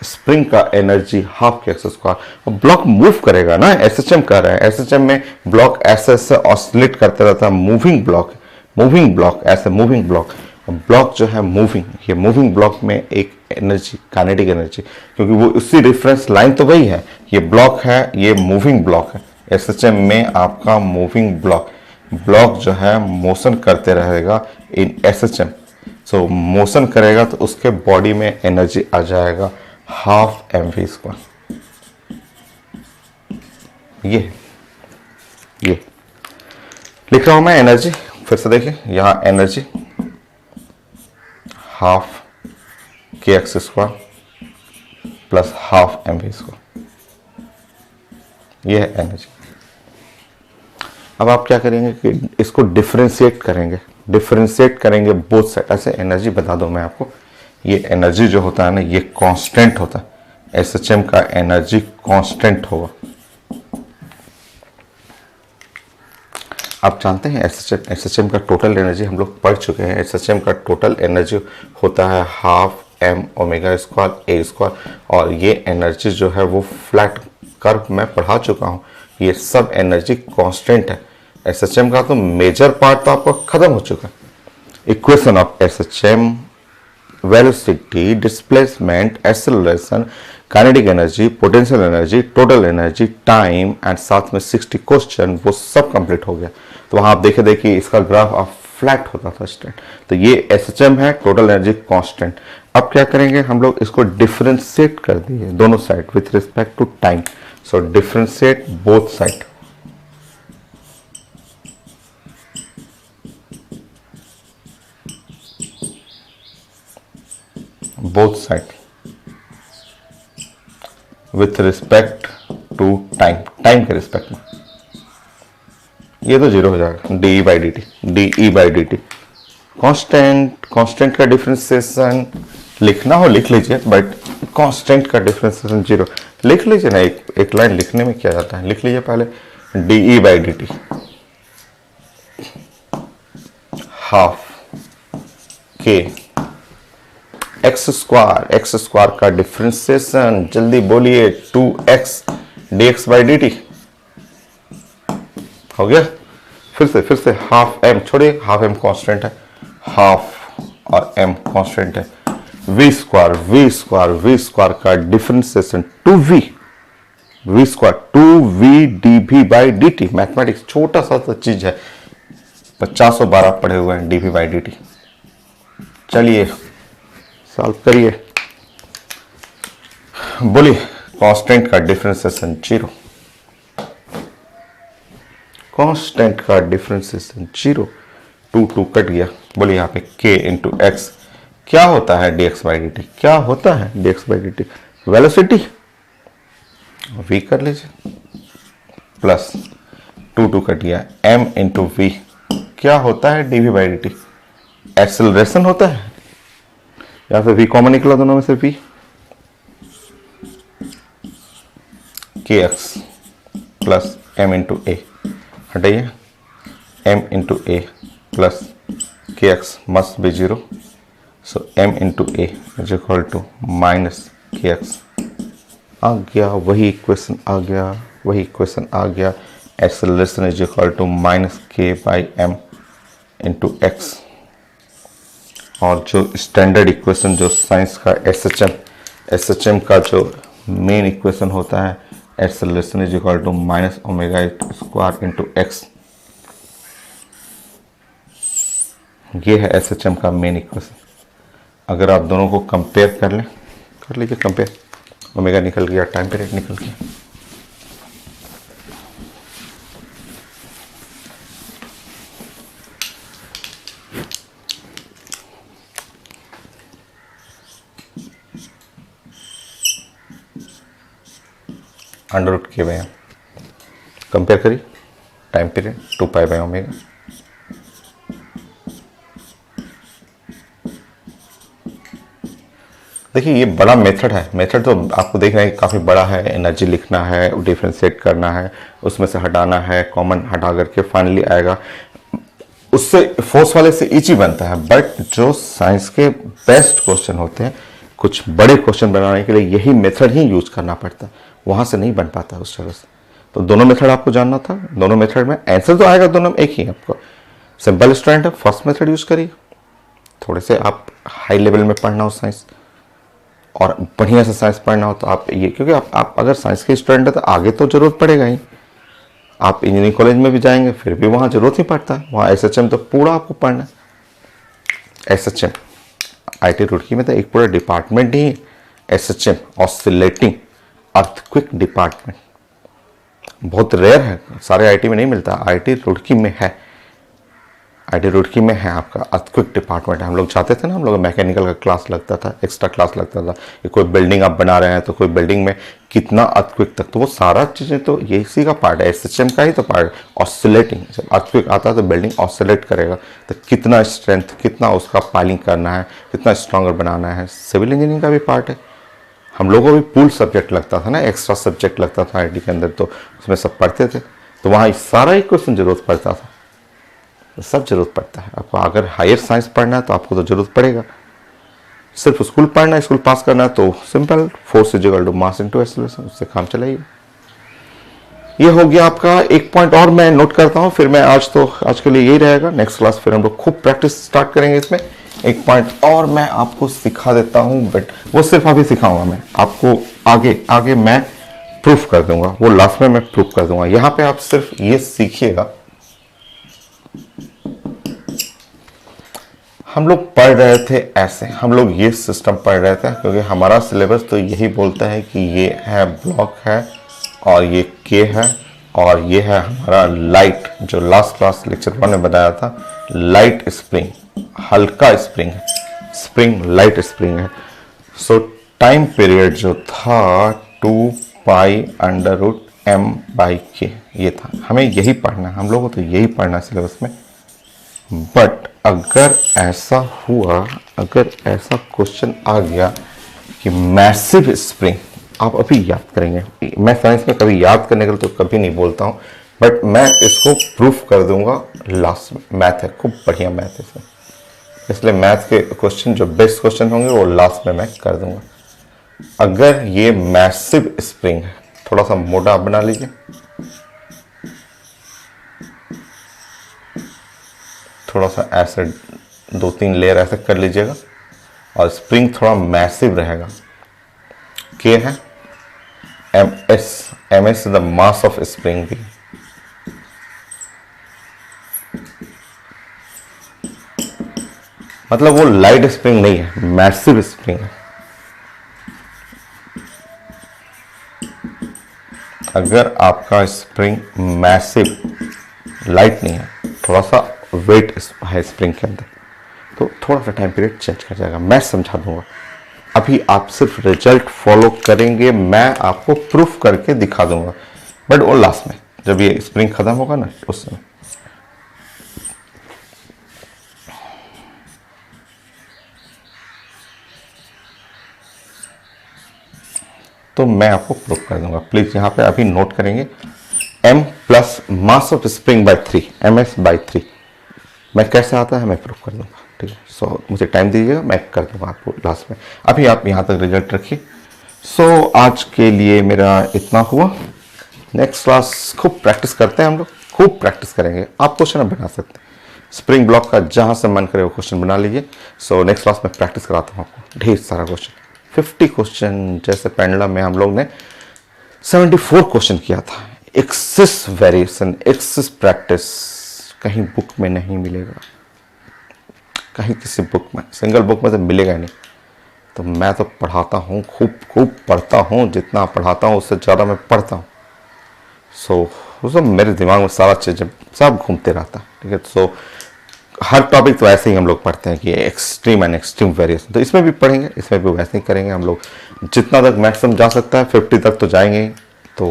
स्प्रिंग का energy half k x square. Block move करेगा ना, एसएचएम कर रहा है, एसएचएम में ब्लॉक ऐसे ऐसे ऑसिलेट करते रहता है, मूविंग ब्लॉक ऐसे मूविंग ब्लॉक जो है मूविंग, ये मूविंग ब्लॉक में एक एनर्जी, काइनेटिक एनर्जी, क्योंकि वो उसी रेफरेंस लाइन तो वही है। ये ब्लॉक है, ये मूविंग ब्लॉक है। एसएचएम में आपका मूविंग ब्लॉक जो है मोशन करते रहेगा इन एसएचएम। सो मोशन करेगा तो उसके बॉडी में एनर्जी आ जाएगा हाफ एम वी स्क्वायर। ये लिख रहा हूं मैं एनर्जी, फिर से देखिए यहां energy half k x square plus half m v square, ये है एनर्जी। अब आप क्या करेंगे कि इसको डिफरेंशिएट करेंगे बोथ साइड। ऐसे एनर्जी बता दो मैं आपको, ये एनर्जी जो होता है ना ये कांस्टेंट होता है, एसएचएम का एनर्जी कांस्टेंट होगा। आप जानते हैं एसएचएम का टोटल एनर्जी हम लोग पढ़ चुके हैं। एसएचएम का टोटल एनर्जी होता है हाफ एम ओमेगा स्क्वायर ए स्क्वायर, और ये एनर्जी जो है वो फ्लैट कर्व में पढ़ा चुका हूँ। ये सब एनर्जी कांस्टेंट है। एसएचएम का तो मेजर पार्ट तो आपका खत्म हो चुका है। Equation of SHM, velocity, displacement, acceleration, kinetic energy, potential energy, total energy, time and साथ में 60 क्वेश्चन, वो सब कंप्लीट हो गया। तो वहां आप देखिए इसका ग्राफ आप फ्लैट होता था स्ट्रेट। तो ये एसएचएम है, टोटल एनर्जी कांस्टेंट। अब क्या करेंगे हम लोग, इसको डिफरेंशिएट कर दिए दोनों side with respect to time. So differentiate both side, both side with respect to time के रिस्पेक्ट में। ये तो जीरो हो जाएगा, d by d t constant का डिफरेंशिएशन लिखना हो लिख लीजिए, बट कांस्टेंट का डिफरेंशिएशन जीरो। लिख लीजिए ना, एक लाइन लिखने में क्या जाता है, लिख लीजिए पहले D by d T half k x square का डिफरेंशिएशन, जल्दी बोलिए, 2x dx by d T हो गया। फिर से हाफ एम छोड़िए, हाफ एम कांस्टेंट है, हाफ और एम कांस्टेंट है। वी स्क्वायर का differentiation 2v square 2v dv by d T. Mathematics छोटा सा तो चीज है, 5012 पढ़े हुए हैं dv बाई डी टी। चलिए सॉल्व करिए, बोलिए कांस्टेंट का डिफरेंशिएशन जीरो, कांस्टेंट का डिफरेंशिएशन जीरो, 2 कट गया। बोलिए यहाँ पे k इंटू एक्स क्या होता है dx बाई डी टी, क्या होता है dx by d T, velocity v कर लीजिए, प्लस 2 कट गया, m इंटू वी क्या होता है dv by d T, acceleration होता है, या फिर v कॉमन निकला दोनों में से v, kx plus m into a, हटाइए m into a plus kx must be zero, so m into a is equal to minus kx। आ गया वही इक्वेशन आ गया, acceleration is equal to minus k by m into x. और जो standard equation जो science का SHM का जो मेन इक्वेशन होता है, acceleration is equal to minus omega square into x, ये है एसएचएम का मेन इक्वेशन। अगर आप दोनों को कंपेयर कर लीजिए कंपेयर, ओमेगा निकल गया, टाइम पीरियड निकल गया। अंडर रूट के बाय कंपेयर करिए, time period 2 pi by omega. देखिए ये बड़ा मेथड है, मेथड तो आपको देख रहे हैं काफ़ी बड़ा है। एनर्जी लिखना है, डिफरेंशिएट करना है, उसमें से हटाना है, कॉमन हटा करके फाइनली आएगा। उससे फोर्स वाले से इजी बनता है, बट जो साइंस के बेस्ट क्वेश्चन होते हैं, कुछ बड़े क्वेश्चन बनाने के लिए यही मेथड ही यूज करना पड़ता है, वहां से नहीं बन पाता उस तरह से। तो दोनों मेथड आपको जानना था, दोनों मेथड में आंसर तो आएगा, दोनों में एक ही है। आपको सिंपल स्टूडेंट है, फर्स्ट मेथड यूज करिए। थोड़े से आप हाई लेवल में पढ़ना हो साइंस और बढ़िया से साइंस पढ़ना हो तो आप ये, क्योंकि आप अगर साइंस के स्टूडेंट है तो आगे तो जरूरत पड़ेगा ही। आप इंजीनियरिंग कॉलेज में भी जाएंगे फिर भी वहाँ जरूरत ही पड़ता है, वहाँ एसएचएम तो पूरा आपको पढ़ना है। एसएचएम आईटी रुड़की में तो एक पूरा डिपार्टमेंट ही SHM, ऑसिलेटिंग अर्थक्विक डिपार्टमेंट। बहुत रेयर है, सारे आईटी में नहीं मिलता। आईटी रुड़की में है, आईटी रुड़की में है आपका अर्थक्विक डिपार्टमेंट है। हम लोग जाते थे ना, हम लोग मैकेनिकल का क्लास लगता था, एक्स्ट्रा क्लास लगता था कि कोई बिल्डिंग आप बना रहे हैं तो कोई बिल्डिंग में कितना अर्थक्विक तक, तो वो सारा चीज़ें तो ये इसी का पार्ट है, SHM का ही तो पार्ट। ऑसिलेटिंग, जब अर्थक्विक आता है तो बिल्डिंग ऑसिलेट करेगा, तो कितना स्ट्रेंथ, कितना उसका पाइलिंग करना है, कितना स्ट्रॉन्गर बनाना है, सिविल इंजीनियरिंग का भी पार्ट है। हम लोगों को भी पूल सब्जेक्ट लगता था ना, एक्स्ट्रा सब्जेक्ट लगता था आईटी के अंदर, तो उसमें सब पढ़ते थे, तो वहाँ सारा ही क्वेश्चन जरूरत पड़ता था। तो सब जरूरत पड़ता है आपको। अगर हायर साइंस पढ़ना है तो आपको तो जरूरत पड़ेगा। सिर्फ स्कूल पढ़ना है, स्कूल पास करना है तो simple, force equal to mass into acceleration, उससे काम चलाइए। ये हो गया आपका एक पॉइंट। और मैं नोट करता हूँ, फिर मैं आज के लिए यही रहेगा। नेक्स्ट क्लास फिर हम लोग खूब प्रैक्टिस स्टार्ट करेंगे। इसमें एक पॉइंट और मैं आपको सिखा देता हूँ, बट वो सिर्फ अभी सिखाऊंगा मैं आपको, आगे मैं प्रूफ कर दूंगा, वो लास्ट में मैं प्रूफ कर दूंगा। यहाँ पे आप सिर्फ ये सीखिएगा। हम लोग पढ़ रहे थे ऐसे, हम लोग ये सिस्टम पढ़ रहे थे क्योंकि हमारा सिलेबस तो यही बोलता है कि ये है ब्लॉक है और ये के है और ये है हमारा लाइट, जो लास्ट क्लास लेक्चर 1 में बताया था, लाइट स्प्रिंग, हल्का स्प्रिंग है, स्प्रिंग लाइट स्प्रिंग है। सो टाइम पीरियड जो था 2 पाई अंडर रूट m/k, ये था। हमें यही पढ़ना है, हम लोगों को तो यही पढ़ना है सिलेबस में। बट अगर ऐसा हुआ, अगर ऐसा क्वेश्चन आ गया कि मैसिव स्प्रिंग, आप अभी याद करेंगे, मैं साइंस में कभी याद करने के लिए तो कभी नहीं बोलता हूं, बट मैं इसको प्रूफ कर दूंगा लास्ट में। मैथ है, खूब बढ़िया मैथ है इसमें, इसलिए मैथ के क्वेश्चन जो बेस्ट क्वेश्चन होंगे वो लास्ट में मैं कर दूंगा। अगर ये मैसिव स्प्रिंग है, थोड़ा सा मोटा बना लीजिए, थोड़ा सा ऐसे 2-3 लेयर ऐसे कर लीजिएगा, और स्प्रिंग थोड़ा मैसिव रहेगा। के है ms is the mass of spring भी। मतलब वो लाइट स्प्रिंग नहीं है, मैसिव स्प्रिंग है। अगर आपका स्प्रिंग मैसिव, लाइट नहीं है, थोड़ा सा वेट है स्प्रिंग के अंदर, तो थोड़ा सा टाइम पीरियड चेंज कर जाएगा। मैं समझा दूंगा, अभी आप सिर्फ रिजल्ट फॉलो करेंगे, मैं आपको प्रूफ करके दिखा दूंगा, बट वो लास्ट में जब ये स्प्रिंग खत्म होगा ना, उस समय। तो मैं आपको प्रूफ कर दूंगा। प्लीज यहाँ पे अभी नोट करेंगे, m plus mass of spring by 3, ms/3। मैं कैसे आता है मैं प्रूफ कर दूंगा, ठीक है। सो मुझे टाइम दीजिएगा, मैं कर दूंगा आपको लास्ट में। अभी आप यहाँ तक रिजल्ट रखिए। सो आज के लिए मेरा इतना हुआ। नेक्स्ट क्लास खूब प्रैक्टिस करते हैं, हम लोग खूब प्रैक्टिस करेंगे। आप क्वेश्चन बना सकते हैं, स्प्रिंग ब्लॉक का जहाँ से मन करे वो क्वेश्चन बना लीजिए। सो नेक्स्ट क्लास में प्रैक्टिस कराता हूँ आपको ढेर सारा क्वेश्चन, 50 क्वेश्चन। जैसे पेंडुलम में हम लोग ने 74 क्वेश्चन किया था। एक्सिस वेरिएशन, एक्सिस प्रैक्टिस कहीं बुक में नहीं मिलेगा, कहीं किसी बुक में, सिंगल बुक में तो मिलेगा नहीं। तो मैं तो पढ़ाता हूँ, खूब खूब पढ़ता हूँ, जितना पढ़ाता हूँ उससे ज़्यादा मैं पढ़ता हूँ। सो मेरे दिमाग में सारा चीज़ सब घूमते रहता है, ठीक है। सो हर टॉपिक तो ऐसे ही हम लोग पढ़ते हैं कि एक्सट्रीम एंड एक्सट्रीम वेरिएशन, तो इसमें भी पढ़ेंगे, इसमें भी वैसे ही करेंगे हम लोग। जितना तक मैक्सिमम जा सकता है 50 तक तो जाएंगे। तो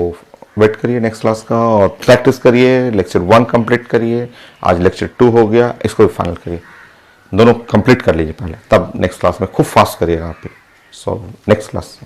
वेट करिए नेक्स्ट क्लास का और प्रैक्टिस करिए। लेक्चर 1 कंप्लीट करिए, आज लेक्चर 2 हो गया, इसको भी फाइनल करिए। दोनों कंप्लीट कर लीजिए पहले, तब नेक्स्ट क्लास में खूब फास्ट करिएगा आप भी। So next class